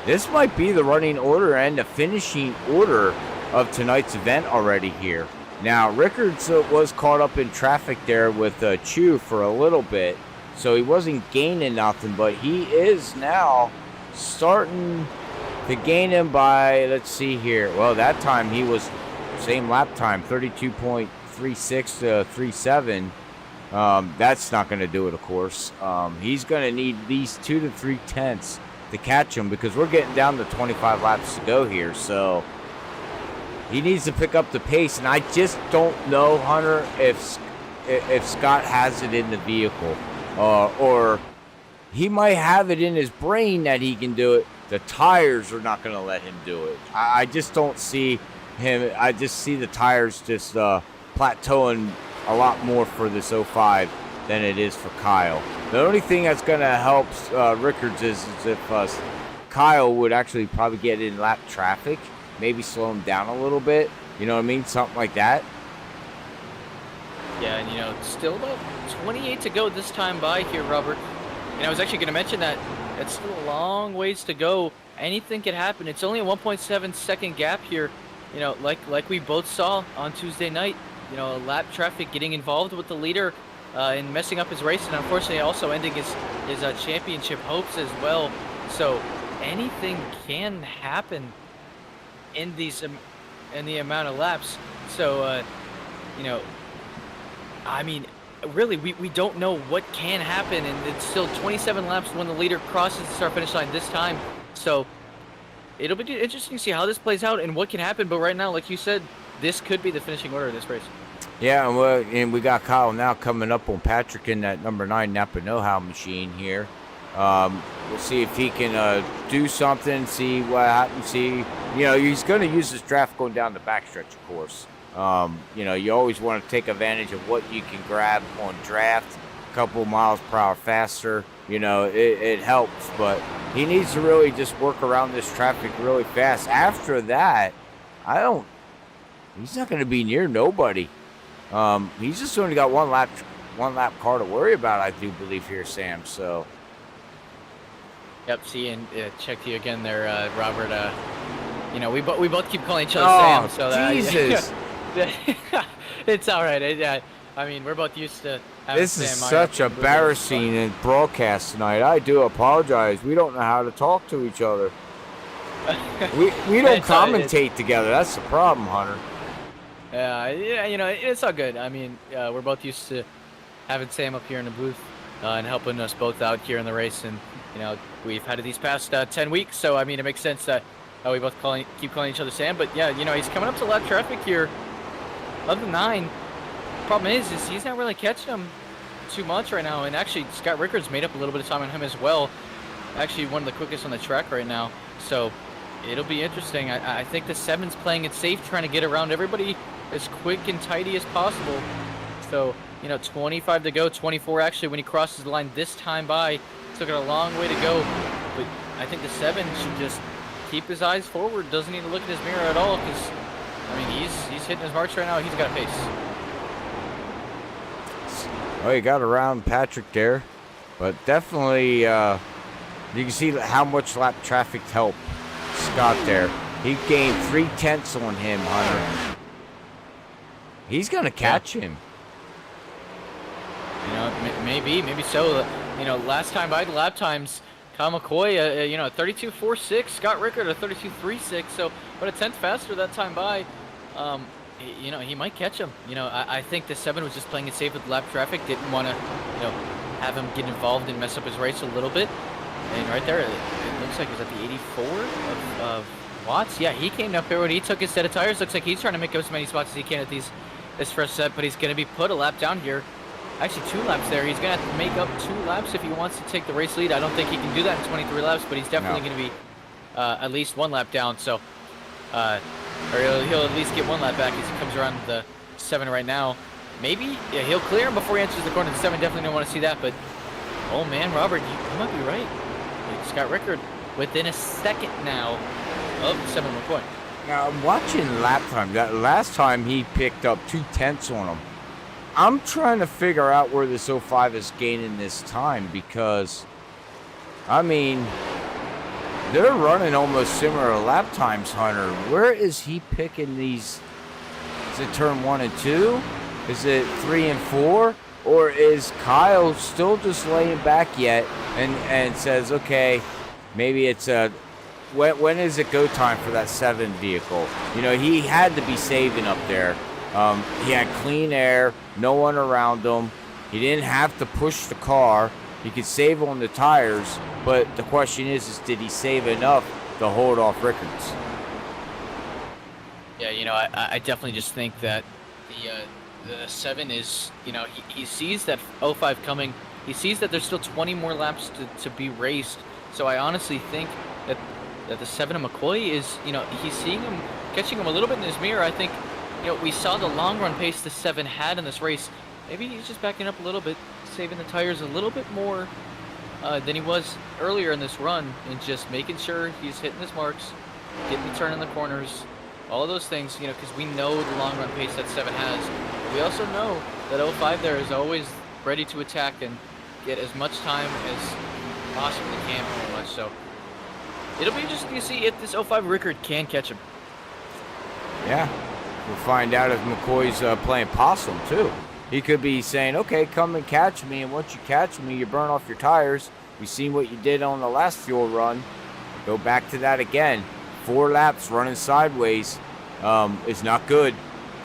This might be the running order and the finishing order of tonight's event already here. Now, Rickards was caught up in traffic there with Chu for a little bit, so he wasn't gaining nothing, but he is now starting to gain him by, let's see here. Well, that time he was same lap time, 32.36 to 37. That's not going to do it, of course. He's going to need these 2 to 3 tenths to catch him, because we're getting down to 25 laps to go here. So he needs to pick up the pace, and I just don't know, Hunter, if Scott has it in the vehicle, or he might have it in his brain that he can do it. The tires are not going to let him do it. I just don't see him. I just see the tires just plateauing a lot more for this 05 than it is for Kyle. The only thing that's going to help Rickards is if Kyle would actually probably get in lap traffic, maybe slow him down a little bit. You know what I mean? Something like that. Yeah, and still about 28 to go this time by here, Robert. And I was actually going to mention that it's still a long ways to go. Anything could happen. It's only a 1.7 second gap here. Like we both saw on Tuesday night. Lap traffic getting involved with the leader and messing up his race, and unfortunately also ending his championship hopes as well. So anything can happen in the amount of laps. So I mean, really, we don't know what can happen, and it's still 27 laps when the leader crosses the start-finish line this time. So it'll be interesting to see how this plays out and what can happen. But right now, like you said, this could be the finishing order of this race. Yeah, and we got Kyle now coming up on Patrick in that number 9 Napa Know-How machine here. We'll see if he can do something, see what happens. See, he's going to use his draft going down the backstretch, of course. You always want to take advantage of what you can grab on draft, a couple miles per hour faster. It helps, but he needs to really just work around this traffic really fast. After that, he's not going to be near nobody. He's just only got one lap car to worry about, I do believe here, Sam. So. Yep. See, and check to you again there, Robert. We both keep calling each other Sam. So Jesus. It's all right. I mean, we're both used to having This is Sam such embarrassing in broadcast tonight. I do apologize. We don't know how to talk to each other. We don't commentate together. That's the problem, Hunter. Yeah, it's all good. I mean, we're both used to having Sam up here in the booth and helping us both out here in the race, and we've had it these past 10 weeks. So I mean, it makes sense that we both keep calling each other Sam. But yeah, he's coming up to lap traffic here, 11-9. Problem is he's not really catching him too much right now, and actually Scott Rickard's made up a little bit of time on him as well. Actually, one of the quickest on the track right now. So it'll be interesting. I think the 7's playing it safe, trying to get around everybody as quick and tidy as possible. So 25 to go, 24 actually when he crosses the line this time by. Took it a long way to go, but I think the 7 should just keep his eyes forward. Doesn't need to look at his mirror at all, because I mean he's hitting his marks right now. He's got a pace. Oh, you got around Patrick there, but definitely you can see how much lap traffic helped Scott there. He gained 0.3 on him, Hunter. He's gonna catch him. Maybe so. Last time by the lap times, Kyle McCoy, 32.46, Scott Rickard a 32.36, so about a tenth faster that time by. He might catch him. I think the 7 was just playing it safe with lap traffic, didn't want to, have him get involved and mess up his race a little bit. And right there, it looks like he's at the 84 of Watts. Yeah, he came up here when he took his set of tires. Looks like he's trying to make up as many spots as he can at this first set, but he's going to be put a lap down here. Actually, 2 laps there. He's going to have to make up 2 laps if he wants to take the race lead. I don't think he can do that in 23 laps, but he's definitely going to be at least 1 lap down. So, or he'll at least get 1 lap back as he comes around the 7 right now. Maybe he'll clear him before he enters the corner. The 7 definitely don't want to see that, but oh man, Robert, you might be right. Scott Rickard within a second now of 7 McCoy. Now, I'm watching lap time. That last time he picked up 0.2 on him. I'm trying to figure out where this 05 is gaining this time, because, I mean, they're running almost similar lap times, Hunter. Where is he picking these? Is it turn 1 and 2? Is it 3 and 4? Or is Kyle still just laying back yet and says, okay, maybe it's when is it go time for that 7 vehicle? He had to be saving up there. He had clean air, no one around him. He didn't have to push the car. He could save on the tires, but the question is did he save enough to hold off Rickards? Yeah, I definitely just think that the 7 is, he sees that 05 coming. He sees that there's still 20 more laps to be raced. So I honestly think that the 7 of McCoy is, he's seeing him, catching him a little bit in his mirror. I think, we saw the long run pace the 7 had in this race. Maybe he's just backing up a little bit, saving the tires a little bit more than he was earlier in this run, and just making sure he's hitting his marks, getting the turn in the corners, all of those things, because we know the long run pace that 7 has. But we also know that 05 there is always ready to attack and get as much time as possibly can, pretty much. So it'll be interesting to see if this 05 Rickard can catch him. Yeah. We'll find out if McCoy's playing possum, too. He could be saying, okay, come and catch me, and once you catch me, you burn off your tires. We've seen what you did on the last fuel run. Go back to that again. 4 laps running sideways is not good.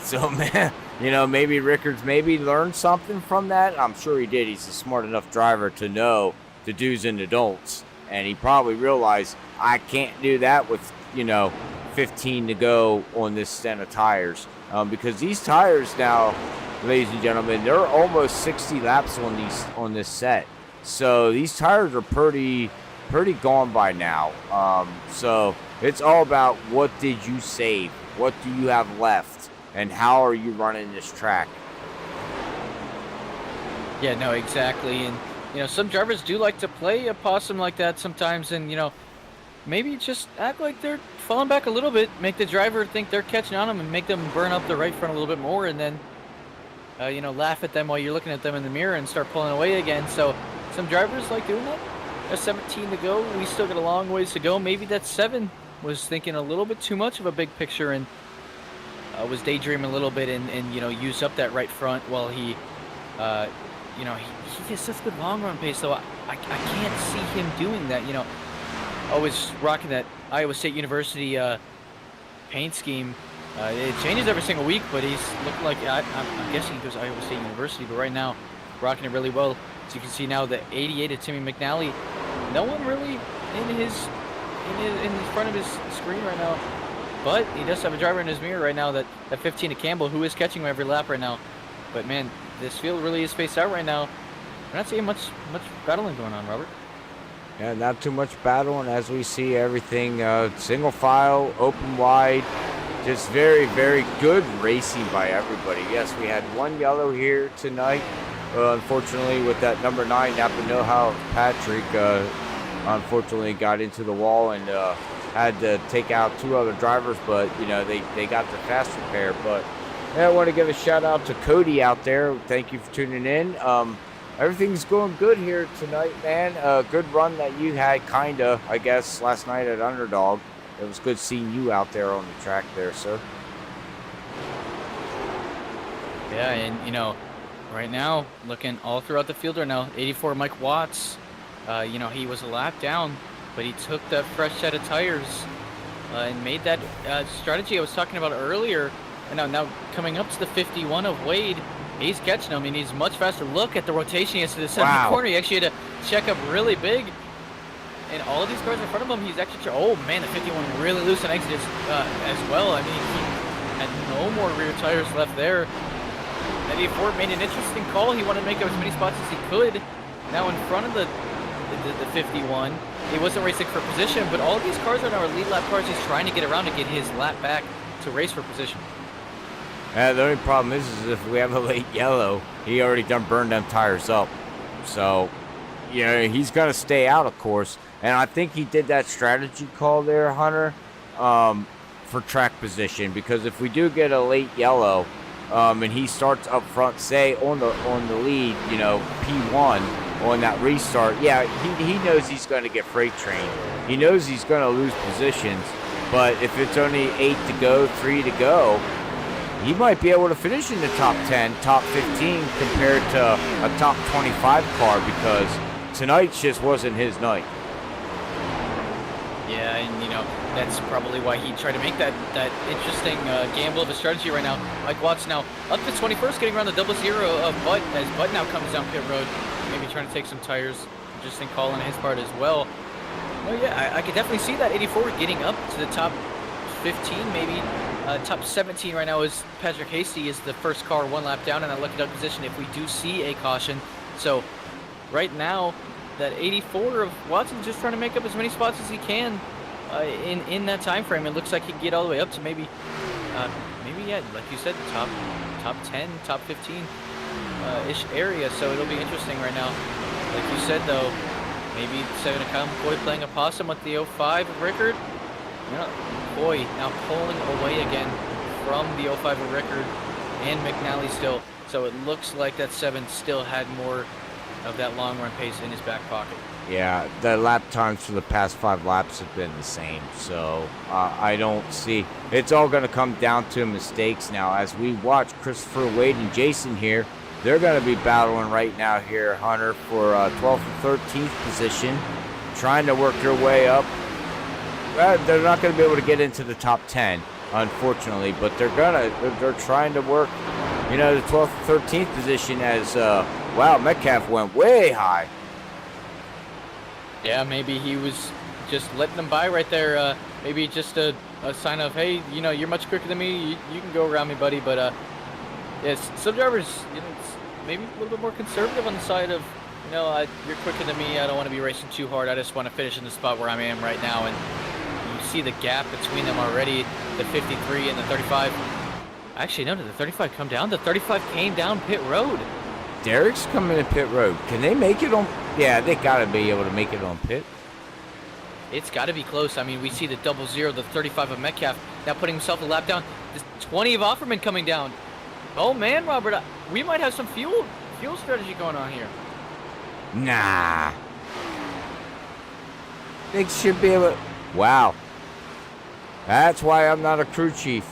So, man, You know, maybe Rickards maybe learned something from that. I'm sure he did. He's a smart enough driver to know the do's and the don'ts. And he probably realized, I can't do that with, 15 to go on this set of tires. Because these tires now, ladies and gentlemen, they're almost 60 laps on this set. So these tires are pretty gone by now. So it's all about what did you save? What do you have left? And how are you running this track? Yeah, no, exactly. And, some drivers do like to play a possum like that sometimes. And, maybe just act like they're falling back a little bit, make the driver think they're catching on them and make them burn up the right front a little bit more. And then, laugh at them while you're looking at them in the mirror and start pulling away again. So some drivers like doing that. There's 17 to go. We still got a long ways to go. Maybe that 7 was thinking a little bit too much of a big picture and was daydreaming a little bit and use up that right front while he, he has such good long run pace. So I can't see him doing that. Always rocking that Iowa State University paint scheme. It changes every single week, but he's looking like I'm guessing he goes Iowa State University. But right now, rocking it really well. As you can see now, the 88 of Timmy McNally. No one really in front of his screen right now, but he does have a driver in his mirror right now. That 15 of Campbell, who is catching him every lap right now. But man, this field really is spaced out right now. We're not seeing much battling going on, Robert. Yeah, not too much battling as we see everything single file, open wide. Just very, very good racing by everybody. Yes, we had one yellow here tonight. Unfortunately, with that number 9, Napa Know-How Patrick, unfortunately got into the wall and had to take out 2 other drivers, but, they got the fast repair. But I want to give a shout out to Cody out there. Thank you for tuning in. Everything's going good here tonight, man. Good run that you had, I guess, last night at Underdog. It was good seeing you out there on the track there, sir. Yeah, and, right now, looking all throughout the field right now, 84 Mike Watts, he was a lap down, but he took that fresh set of tires and made that strategy I was talking about earlier. And now coming up to the 51 of Wade, he's catching him, and he's much faster. Look at the rotation he has to the center of the corner. He actually had to check up really big. And all of these cars in front of him, he's actually... Oh, man, the 51 really loose and exited as well. I mean, he had no more rear tires left there. 84 made an interesting call. He wanted to make up as many spots as he could. Now in front of the 51, he wasn't racing for position, but all of these cars are now lead lap cars. He's trying to get around to get his lap back to race for position. The only problem is if we have a late yellow, he already done burned them tires up. So, he's going to stay out, of course. And I think he did that strategy call there, Hunter, for track position. Because if we do get a late yellow, and he starts up front, say on the lead, P1 on that restart, he knows he's going to get freight trained. He knows he's going to lose positions. But if it's only 8 to go, 3 to go, he might be able to finish in the top 10, top 15 compared to a top 25 car, because tonight just wasn't his night. Yeah, and that's probably why he tried to make that interesting gamble of a strategy right now. Mike Watts now up to 21st, getting around the 0-0 of Butt as Butt now comes down pit road, maybe trying to take some tires. Interesting call on his part as well. Oh yeah, I could definitely see that 84 getting up to the top 15, maybe. Top 17 right now is Patrick Hasty is the first car 1 lap down in that lucky duck position if we do see a caution. So right now, that 84 of Watson just trying to make up as many spots as he can in that time frame. It looks like he can get all the way up to maybe like you said, top 10, top 15 ish area. So it'll be interesting right now. Like you said though, maybe 7 McCoy playing a possum with the 05 of Rickard. Boy, now pulling away again from the 05 of Rickard and McNally still. So it looks like that 7 still had more of that long run pace in his back pocket. Yeah, the lap times for the past 5 laps have been the same. So I don't see... It's all going to come down to mistakes now. As we watch Christopher Wade and Jason here, they're going to be battling right now here, Hunter, for 12th and 13th position, trying to work their way up. They're not going to be able to get into the top 10, unfortunately, but they're trying to work, you know, the 12th, 13th position as, wow, Metcalf went way high. Yeah, maybe he was just letting them by right there. Maybe just a sign of, hey, you know, you're much quicker than me. You can go around me, buddy. But yes, some drivers, you know, it's maybe a little bit more conservative on the side of, you know, you're quicker than me. I don't want to be racing too hard. I just want to finish in the spot where I am right now. And you see the gap between them already, the 53 and the 35. Actually, no, did the 35 come down? The 35 came down pit road. Derek's coming to pit road. Can they make it on? Yeah, they got to be able to make it on pit. It's got to be close. I mean, we see the 00, the 35 of Metcalf now putting himself a lap down. The 20 of Offerman coming down. Oh man, Robert, we might have some fuel strategy going on here. Nah. They should be able to. Wow. That's why I'm not a crew chief.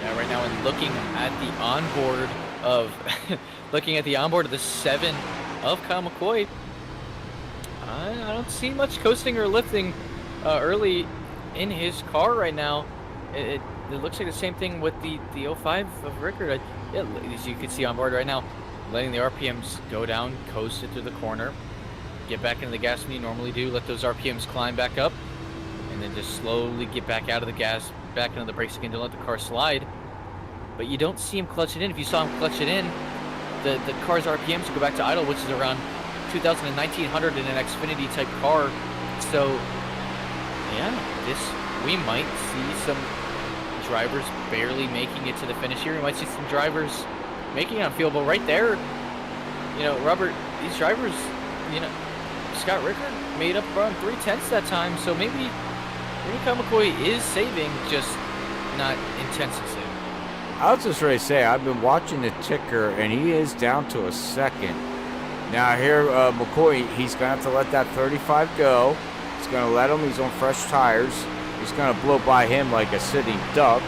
Yeah, right now, and looking at the onboard of the 7 of Kyle McCoy, I don't see much coasting or lifting early in his car right now. It looks like the same thing with the 05 of Rickard. Yeah, as you can see on board right now, letting the RPMs go down, coast it through the corner, get back into the gas when you normally do, let those RPMs climb back up, and then just slowly get back out of the gas, back into the brakes again to let the car slide. But you don't see him clutch it in. If you saw him clutch it in, the car's RPMs go back to idle, which is around 2,000 and 1,900 in an Xfinity type car. So, yeah, we might see some drivers barely making it to the finish here. We might see some drivers making it unfeelable right there. You know, Robert, these drivers, you know, Scott Rickard made up around 3/10 that time. So maybe Kyle McCoy is saving, just not intensely saving. I was just ready to say, I've been watching the ticker, and he is down to a second. Now here, McCoy, he's going to have to let that 35 go. He's going to let him. He's on fresh tires. He's going to blow by him like a sitting duck.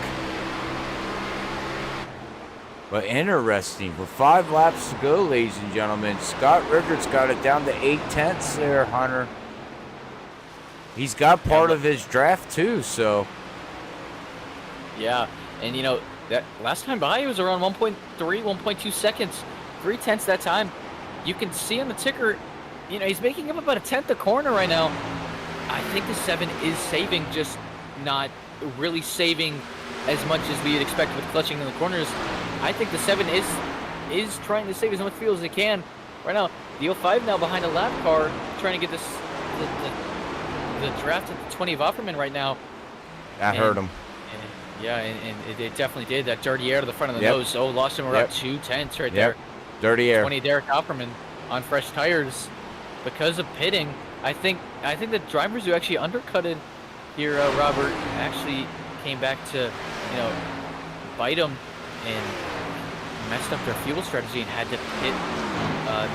But interesting. With 5 laps to go, ladies and gentlemen, Scott Rickard's got it down to 8/10 there, Hunter. He's got part of his draft, too, so. Yeah, and, you know, that last time by, it was around 1.3, 1.2 seconds. 3/10 that time. You can see on the ticker, you know, he's making up about 1/10 a corner right now. I think the 7 is saving, just not really saving as much as we'd expect with clutching in the corners. I think the 7 is trying to save as much fuel as it can. Right now, the 05 now behind a lap car, trying to get this the draft at the 20 of Offerman right now. That hurt him. Yeah, and it definitely did. That dirty air to the front of the nose. Oh, lost him around 2/10 right there. Dirty air. 20 Derek Offerman on fresh tires because of pitting. I think the drivers who actually undercutted here, Robert, actually came back to, you know, bite them and messed up their fuel strategy and had to pit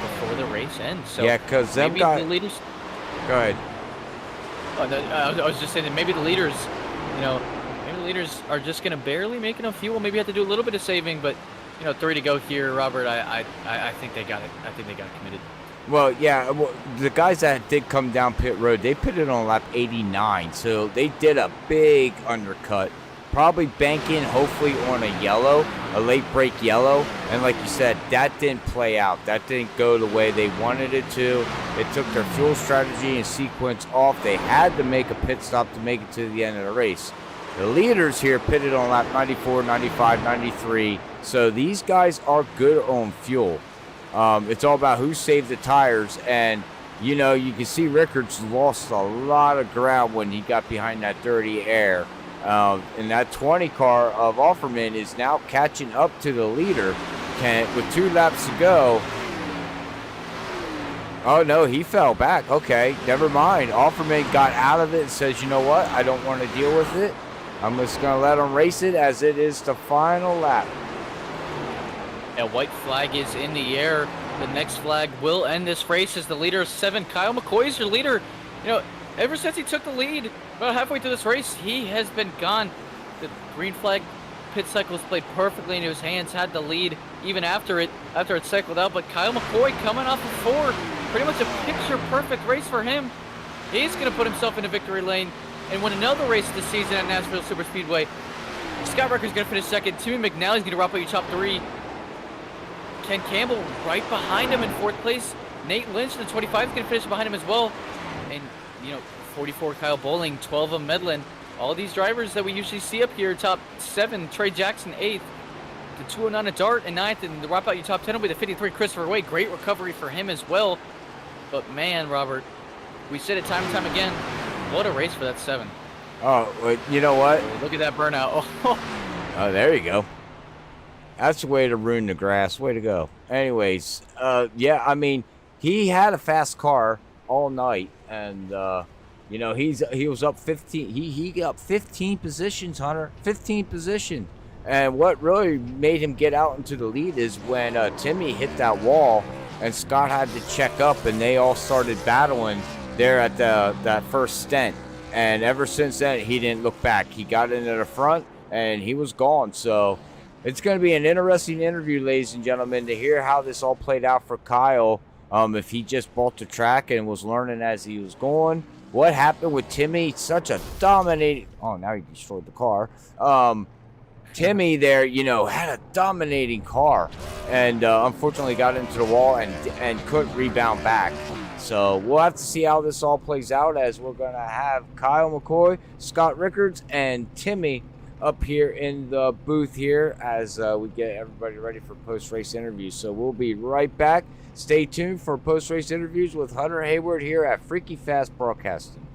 before the race ends. So yeah, because them maybe guys. the leaders. Go ahead. Oh, no, I was just saying that maybe the leaders, you know, maybe the leaders are just going to barely make enough fuel. Maybe have to do a little bit of saving, but, you know, 3 to go here, Robert. I think they got it. I think they got it committed. Well, yeah, the guys that did come down pit road, they pitted on lap 89, so they did a big undercut. Probably banking, hopefully, on a yellow, a late break yellow. And like you said, that didn't play out. That didn't go the way they wanted it to. It took their fuel strategy and sequence off. They had to make a pit stop to make it to the end of the race. The leaders here pitted on lap 94, 95, 93. So these guys are good on fuel. It's all about who saved the tires. And, you know, you can see Rickards lost a lot of ground when he got behind that dirty air. And that 20 car of Offerman is now catching up to the leader. With 2 laps to go. Oh, no, he fell back. Okay, never mind. Offerman got out of it and says, you know what? I don't want to deal with it. I'm just going to let him race it as it is the final lap. A white flag is in the air. The next flag will end this race as the leader of 7. Kyle McCoy is your leader. You know, ever since he took the lead, about halfway through this race, he has been gone. The green flag pit cycle has played perfectly into his hands, had the lead even after it cycled out. But Kyle McCoy coming off of 4, pretty much a picture-perfect race for him. He's going to put himself into victory lane and win another race this season at Nashville Superspeedway. Scott Rucker's going to finish second. Timmy McNally's going to wrap up your top 3. Ken Campbell right behind him in 4th place. Nate Lynch in the 25 is going to finish behind him as well. And, 44 Kyle Bowling, 12 of Medlin. All these drivers that we usually see up here, top 7, Trey Jackson 8th. The 209 at Dart in 9th, and the wrap out your top 10 will be the 53 Christopher Wade. Great recovery for him as well. But man, Robert, we said it time and time again. What a race for that 7. Oh, well, you know what? Look at that burnout. Oh, there you go. That's the way to ruin the grass. Way to go. Anyways, yeah, I mean, he had a fast car all night, and he was up 15. He got 15 positions, Hunter. 15 positions. And what really made him get out into the lead is when Timmy hit that wall, and Scott had to check up, and they all started battling there at that first stent. And ever since then, he didn't look back. He got into the front, and he was gone. So it's going to be an interesting interview, ladies and gentlemen, to hear how this all played out for Kyle. If he just bought the track and was learning as he was going. What happened with Timmy? Such a dominating... Oh, now he destroyed the car. Timmy there, had a dominating car. And unfortunately got into the wall and couldn't rebound back. So we'll have to see how this all plays out, as we're going to have Kyle McCoy, Scott Rickards, and Timmy up here in the booth here as we get everybody ready for post-race interviews. So we'll be right back. Stay tuned for post-race interviews with Hunter Hayward here at Freaky Fast Broadcasting.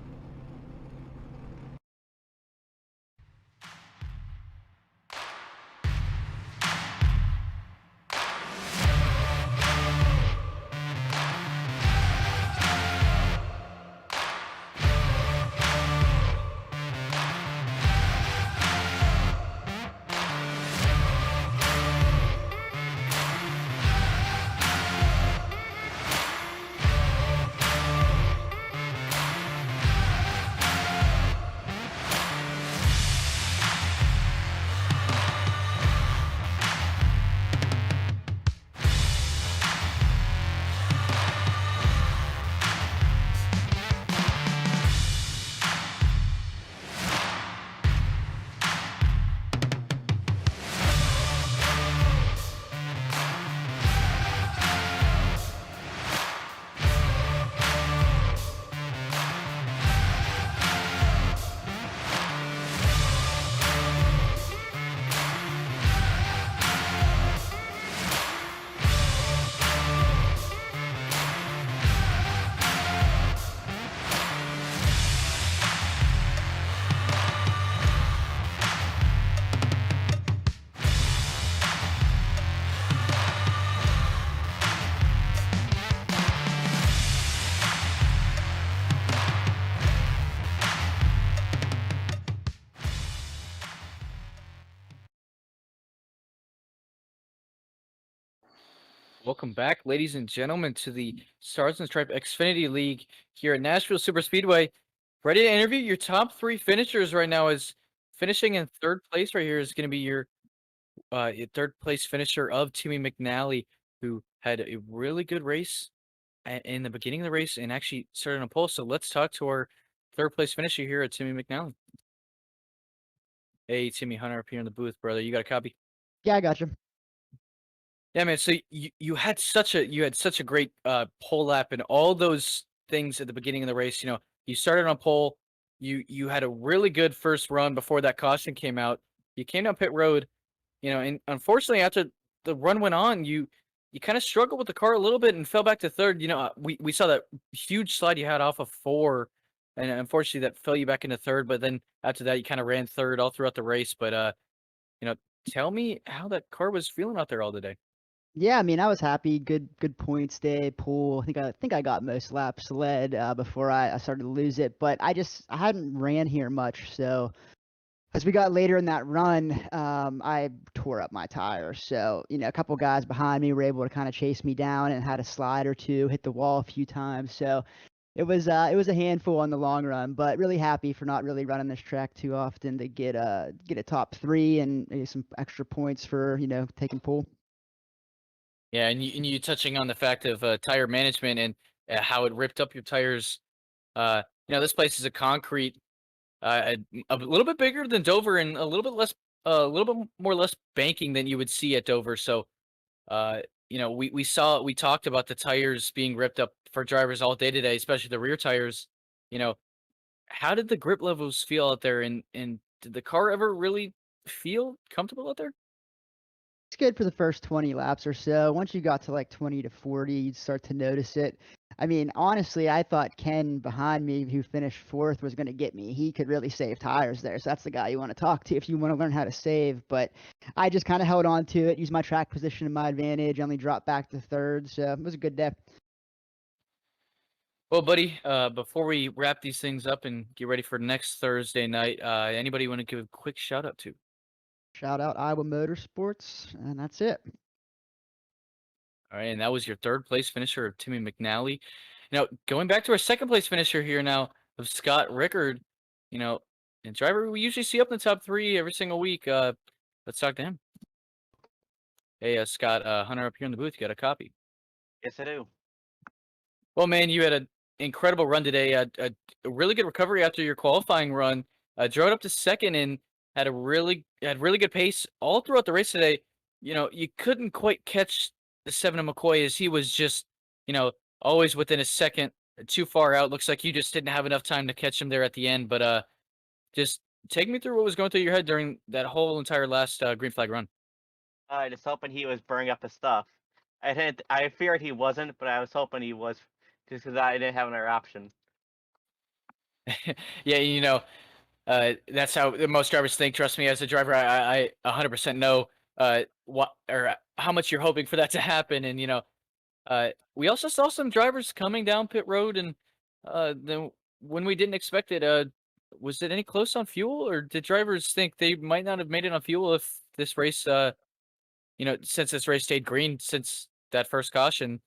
Welcome back, ladies and gentlemen, to the Stars and Stripe Xfinity League here at Nashville Super Speedway. Ready to interview your top 3 finishers right now. Is finishing in 3rd place right here is going to be your 3rd place finisher of Timmy McNally, who had a really good race in the beginning of the race and actually started on a pole. So let's talk to our 3rd place finisher here at Timmy McNally. Hey, Timmy, Hunter up here in the booth, brother. You got a copy? Yeah, I got you. Yeah, man. So you had such a great pole lap and all those things at the beginning of the race. You started on pole. You had a really good first run before that caution came out. You came down pit road, and unfortunately after the run went on, you kind of struggled with the car a little bit and fell back to 3rd. We saw that huge slide you had off of 4, and unfortunately that fell you back into 3rd. But then after that, you kind of ran 3rd all throughout the race. But tell me how that car was feeling out there all day. Yeah, I mean, I was happy. Good points day, pool. I think I got most laps led before I started to lose it, but I hadn't ran here much. So as we got later in that run, I tore up my tires. So a couple guys behind me were able to kind of chase me down and had a slide or two, hit the wall a few times. So it was a handful on the long run, but really happy for not really running this track too often to get a top 3 and maybe some extra points for taking pole. Yeah, and you touching on the fact of tire management and how it ripped up your tires. This place is a concrete, a little bit bigger than Dover and a little bit less a little bit more or less banking than you would see at Dover. So, we talked about the tires being ripped up for drivers all day today, especially the rear tires. You know, how did the grip levels feel out there, and did the car ever really feel comfortable out there? It's good for the first 20 laps or so. Once you got to like 20 to 40, you'd start to notice it. I mean, honestly, I thought Ken behind me, who finished fourth, was going to get me. He could really save tires there. So that's the guy you want to talk to if you want to learn how to save. But I just kind of held on to it, used my track position to my advantage, only dropped back to third. So it was a good day. Well, buddy, before we wrap these things up and get ready for next Thursday night, anybody want to give a quick shout out to? Shout out Iowa Motorsports, and that's it. All right, and that was your third place finisher of Timmy McNally. Now, going back to our second place finisher here now of Scott Rickard, you know, and driver we usually see up in the top three every single week. Let's talk to him. Hey, Scott, Hunter up here in the booth, you got a copy. Yes, I do. Well, man, you had an incredible run today. A really good recovery after your qualifying run. Drove it up to second and had really good pace all throughout the race today. You know, you couldn't quite catch the 7 of McCoy as he was just, always within a second too far out. Looks like you just didn't have enough time to catch him there at the end. But just take me through what was going through your head during that whole entire last green flag run. Just hoping he was burning up his stuff. I feared he wasn't, but I was hoping he was, just because I didn't have another option. Yeah, that's how most drivers think. Trust me, as a driver, I 100% know what or how much you're hoping for that to happen. And we also saw some drivers coming down pit road, and then when we didn't expect it, was it any close on fuel, or did drivers think they might not have made it on fuel if this race, since this race stayed green since that first caution?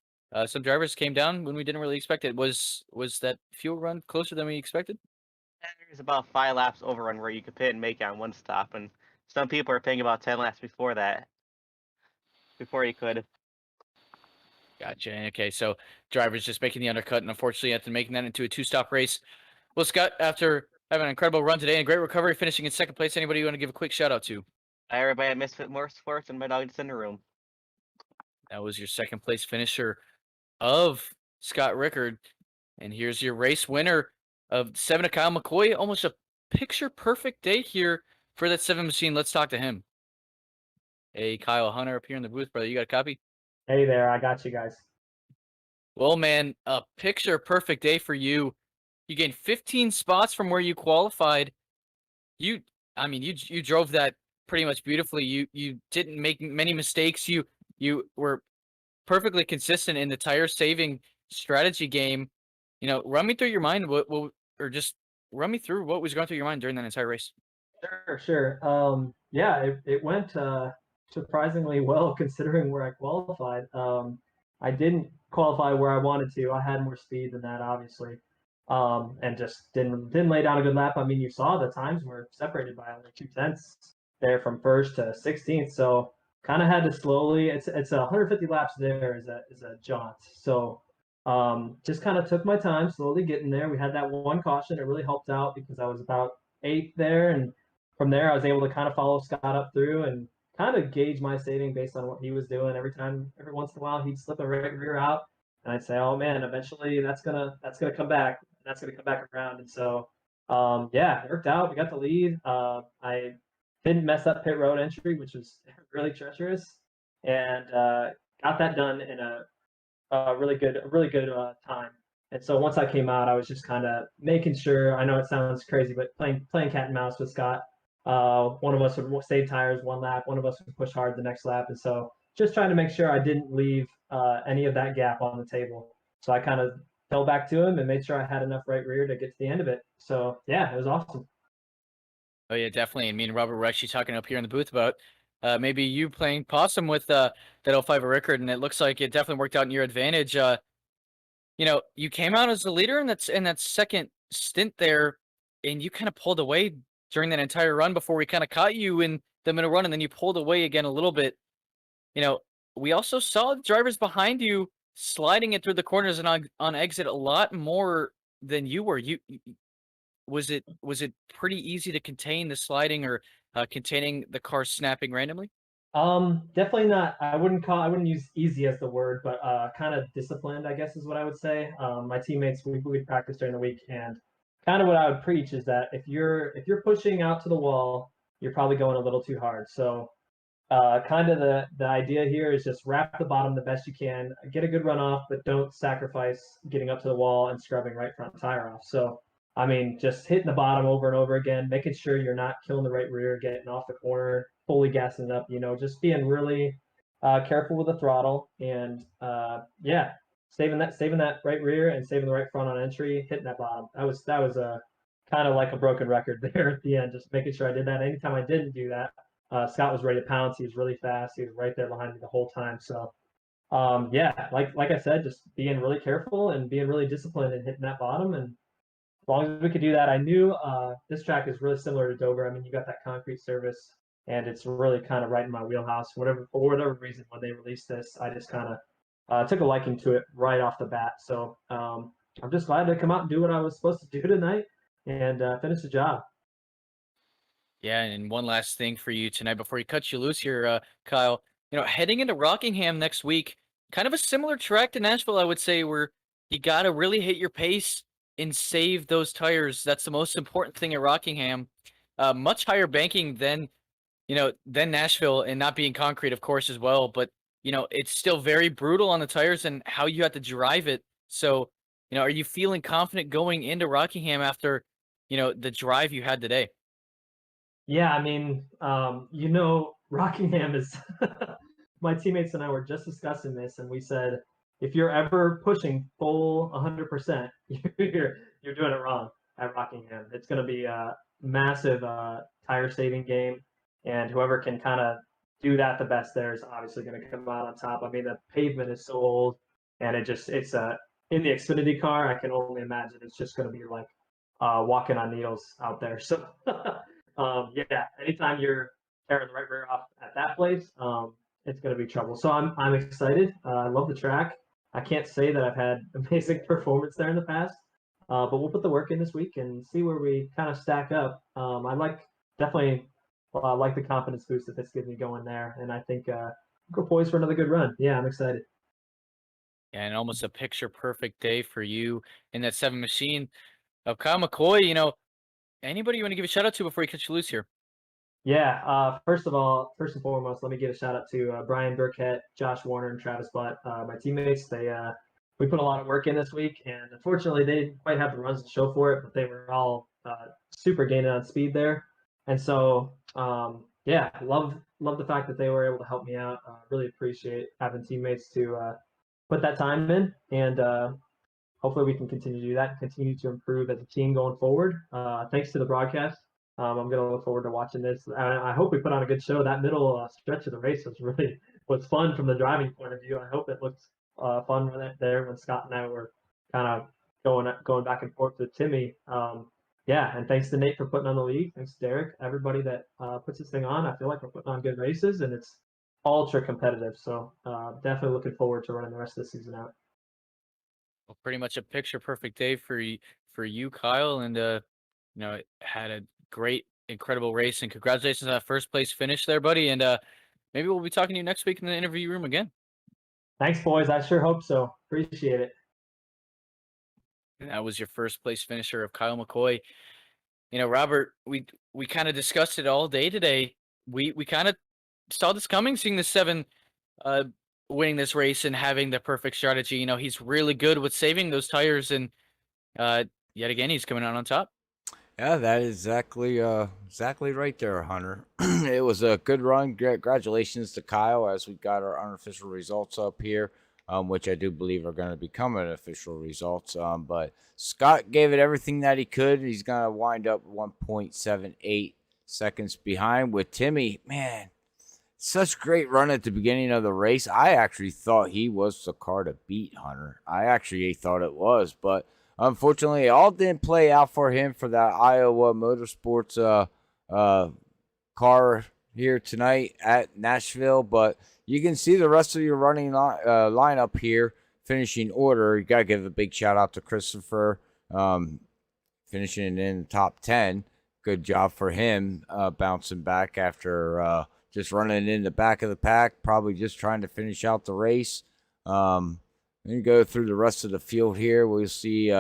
Some drivers came down when we didn't really expect it. Was that fuel run closer than we expected? There's about 5 laps overrun where you could pit and make it on one stop, and some people are paying about 10 laps before that, before you could. Gotcha. Okay, so drivers just making the undercut, and unfortunately, after making that into a 2-stop race. Well, Scott, after having an incredible run today and a great recovery, finishing in second place, anybody you want to give a quick shout out to? Everybody at Misfit Motorsports and my dog is in the room. That was your second place finisher of Scott Rickard, and here's your race winner of 7 of Kyle McCoy. Almost a picture perfect day here for that 7 machine. Let's talk to him. Hey, Kyle, Hunter up here in the booth, brother. You got a copy? Hey there, I got you guys. Well, man, a picture perfect day for you. You gained 15 spots from where you qualified. You drove that pretty much beautifully. You didn't make many mistakes. You were perfectly consistent in the tire saving strategy game. Run me through your mind or just run me through what was going through your mind during that entire race. Sure. Yeah, it went surprisingly well considering where I qualified. I didn't qualify where I wanted to. I had more speed than that, obviously, and just didn't lay down a good lap. I mean, you saw the times were separated by only 2/10 there from first to 16th. So kind of had to slowly. It's 150 laps there is a jaunt. So just kind of took my time, slowly getting there. We had that one caution. It really helped out because I was about 8th there, and from there I was able to kind of follow Scott up through and kind of gauge my saving based on what he was doing. Every once in a while, he'd slip a rear out, and I'd say, "Oh man, eventually that's gonna come back. That's gonna come back around." And so, yeah, it worked out. We got the lead. I didn't mess up pit road entry, which was really treacherous, and got that done in a really good time. And so once I came out, I was just kind of making sure. I know it sounds crazy, but playing cat and mouse with Scott. One of us would save tires one lap, one of us would push hard the next lap, and so just trying to make sure I didn't leave any of that gap on the table. So I kind of fell back to him and made sure I had enough right rear to get to the end of it. So yeah, it was awesome. Oh yeah, definitely. And me and Robert were actually talking up here in the booth about maybe you playing possum with that 05 record, and it looks like it definitely worked out in your advantage. You came out as the leader in that second stint there, and you kind of pulled away during that entire run before we kind of caught you in the middle run, and then you pulled away again a little bit. We also saw the drivers behind you sliding it through the corners and on exit a lot more than you were. was it pretty easy to contain the sliding or containing the car snapping randomly? Definitely not. I wouldn't use easy as the word, but kind of disciplined, I guess is what I would say. My teammates, we practice during the week, and kind of what I would preach is that if you're pushing out to the wall, you're probably going a little too hard. So kind of the idea here is just wrap the bottom the best you can, get a good run off, but don't sacrifice getting up to the wall and scrubbing right front tire off. So I mean, just hitting the bottom over and over again, making sure you're not killing the right rear, getting off the corner, fully gassing it up. Just being really careful with the throttle, and yeah, saving that right rear and saving the right front on entry, hitting that bottom. That was a kind of like a broken record there at the end. Just making sure I did that. Anytime I didn't do that, Scott was ready to pounce. He was really fast. He was right there behind me the whole time. So yeah, like I said, just being really careful and being really disciplined and hitting that bottom. And as long as we could do that, I knew this track is really similar to Dover. I mean, you got that concrete surface, and it's really kind of right in my wheelhouse. For whatever reason, when they released this, I just kind of took a liking to it right off the bat. So I'm just glad to come out and do what I was supposed to do tonight and finish the job. Yeah, and one last thing for you tonight before you cut you loose here, Kyle. Heading into Rockingham next week, kind of a similar track to Nashville, I would say, where you got to really hit your pace and save those tires. That's the most important thing at Rockingham. Much higher banking than Nashville, and not being concrete, of course, as well. But it's still very brutal on the tires and how you have to drive it. So, are you feeling confident going into Rockingham after the drive you had today? Yeah, I mean, Rockingham is. My teammates and I were just discussing this, and we said, if you're ever pushing full 100%, you're doing it wrong at Rockingham. It's going to be a massive tire saving game, and whoever can kind of do that the best there is obviously going to come out on top. I mean, the pavement is so old, and it's in the Xfinity car. I can only imagine it's just going to be like walking on needles out there. So yeah, anytime you're tearing the right rear off at that place, it's going to be trouble. So I'm excited. I love the track. I can't say that I've had amazing performance there in the past, but we'll put the work in this week and see where we kind of stack up. I definitely like the confidence boost that this gives me going there, and I think we're poised for another good run. Yeah, I'm excited. Yeah, and almost a picture perfect day for you in that 7 machine. Kyle McCoy, anybody you want to give a shout out to before you cut you loose here? Yeah, first and foremost, let me give a shout out to Brian Burkett, Josh Warner, and Travis Butt, my teammates. We put a lot of work in this week, and unfortunately, they didn't quite have the runs to show for it, but they were all super gaining on speed there. And so, yeah, love the fact that they were able to help me out. Really appreciate having teammates to put that time in, and hopefully we can continue to do that and continue to improve as a team going forward. Thanks to the broadcast. I'm going to look forward to watching this. I hope we put on a good show. That middle stretch of the race was fun from the driving point of view. I hope it looked fun there when Scott and I were kind of going back and forth with Timmy. Yeah, and thanks to Nate for putting on the lead. Thanks to Derek, everybody that puts this thing on. I feel like we're putting on good races, and it's ultra competitive. So definitely looking forward to running the rest of the season out. Well, pretty much a picture perfect day for you, Kyle, and it had a great, incredible race, and congratulations on that first place finish there, buddy. And maybe we'll be talking to you next week in the interview room again. Thanks, boys. I sure hope so. Appreciate it. And that was your first place finisher of Kyle McCoy. Robert, we kind of discussed it all day today. We kind of saw this coming, seeing the 7 winning this race and having the perfect strategy. He's really good with saving those tires, and yet again, he's coming out on top. Yeah, that is exactly right there, Hunter. It was a good run. Congratulations to Kyle as we got our unofficial results up here, which I do believe are going to become official results. But Scott gave it everything that he could. He's going to wind up 1.78 seconds behind with Timmy. Man, such great run at the beginning of the race. I actually thought he was the car to beat, Hunter. I actually thought it was, but unfortunately, it all didn't play out for him for that Iowa Motorsports car here tonight at Nashville. But you can see the rest of your running lineup here, finishing order. You got to give a big shout out to Christopher, finishing in the top 10. Good job for him bouncing back after just running in the back of the pack, probably just trying to finish out the race. Then go through the rest of the field here. We'll see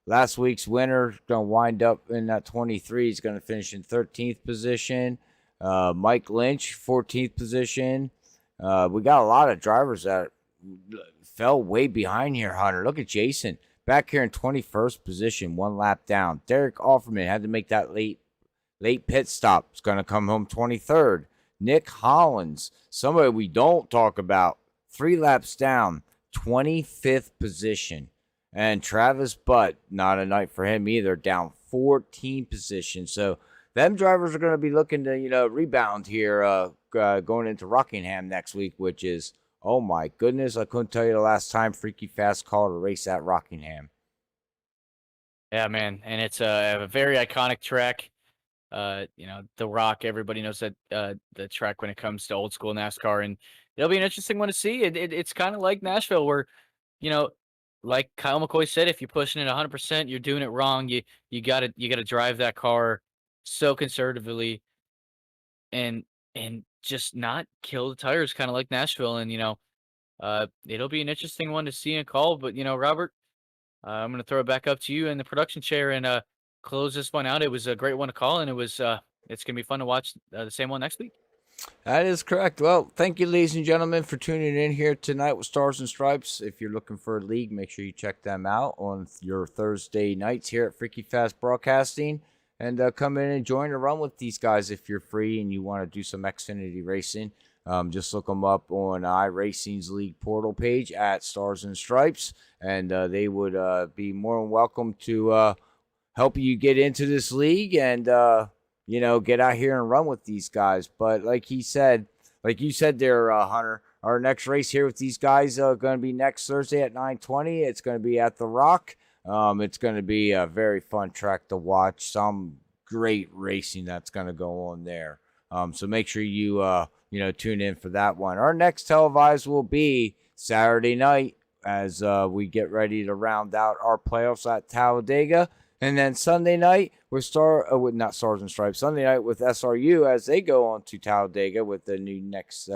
last week's winner going to wind up in that 23. He's going to finish in 13th position. Mike Lynch, 14th position. We got a lot of drivers that fell way behind here, Hunter. Look at Jason back here in 21st position, 1 lap down. Derek Offerman had to make that late pit stop. He's going to come home 23rd. Nick Hollins, somebody we don't talk about, 3 laps down, 25th position. And Travis Butt, not a night for him either, down 14 positions. So them drivers are going to be looking to, rebound here going into Rockingham next week, which is, oh my goodness, I couldn't tell you the last time Freaky Fast called a race at Rockingham. Yeah, man, and it's a very iconic track. The Rock, everybody knows that the track when it comes to old school NASCAR, and it'll be an interesting one to see. It's kind of like Nashville, where, like Kyle McCoy said, if you're pushing it 100%, you're doing it wrong. You gotta drive that car so conservatively, and just not kill the tires, kind of like Nashville. And it'll be an interesting one to see and call. But Robert, I'm gonna throw it back up to you in the production chair and close this one out. It was a great one to call, and it's gonna be fun to watch the same one next week. That is correct. Well, thank you, ladies and gentlemen, for tuning in here tonight with Stars and Stripes. If you're looking for a league, make sure you check them out on your Thursday nights here at Freaky Fast Broadcasting. And come in and join a run with these guys if you're free and you want to do some Xfinity racing. Just look them up on iRacing's league portal page at Stars and Stripes. And they would be more than welcome to help you get into this league and get out here and run with these guys. But like you said there, Hunter, our next race here with these guys going to be next Thursday at 9:20. It's going to be at the Rock. It's going to be a very fun track to watch. Some great racing that's going to go on there. So make sure you tune in for that one. Our next televised will be Saturday night as we get ready to round out our playoffs at Talladega. And then Sunday night with not Stars and Stripes. Sunday night with SRU as they go on to Talladega with the new next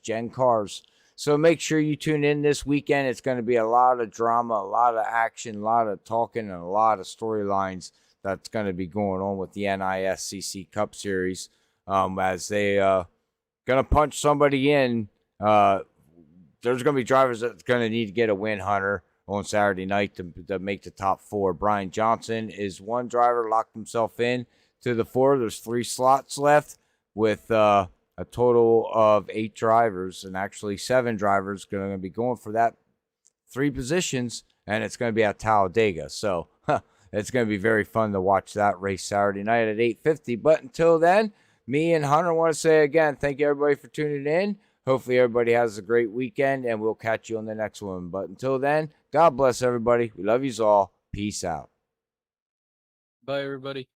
gen cars. So make sure you tune in this weekend. It's going to be a lot of drama, a lot of action, a lot of talking, and a lot of storylines that's going to be going on with the NISCC Cup Series as they going to punch somebody in. There's going to be drivers that's going to need to get a win, Hunter, on Saturday night to make the top 4. Brian Johnson is one driver, locked himself in to the 4. There's 3 slots left with a total of 8 drivers, and actually 7 drivers going to be going for that 3 positions, and it's going to be at Talladega. So it's going to be very fun to watch that race Saturday night at 8:50. But until then, me and Hunter want to say again, thank you everybody for tuning in. Hopefully everybody has a great weekend, and we'll catch you on the next one. But until then, God bless everybody. We love you all. Peace out. Bye, everybody.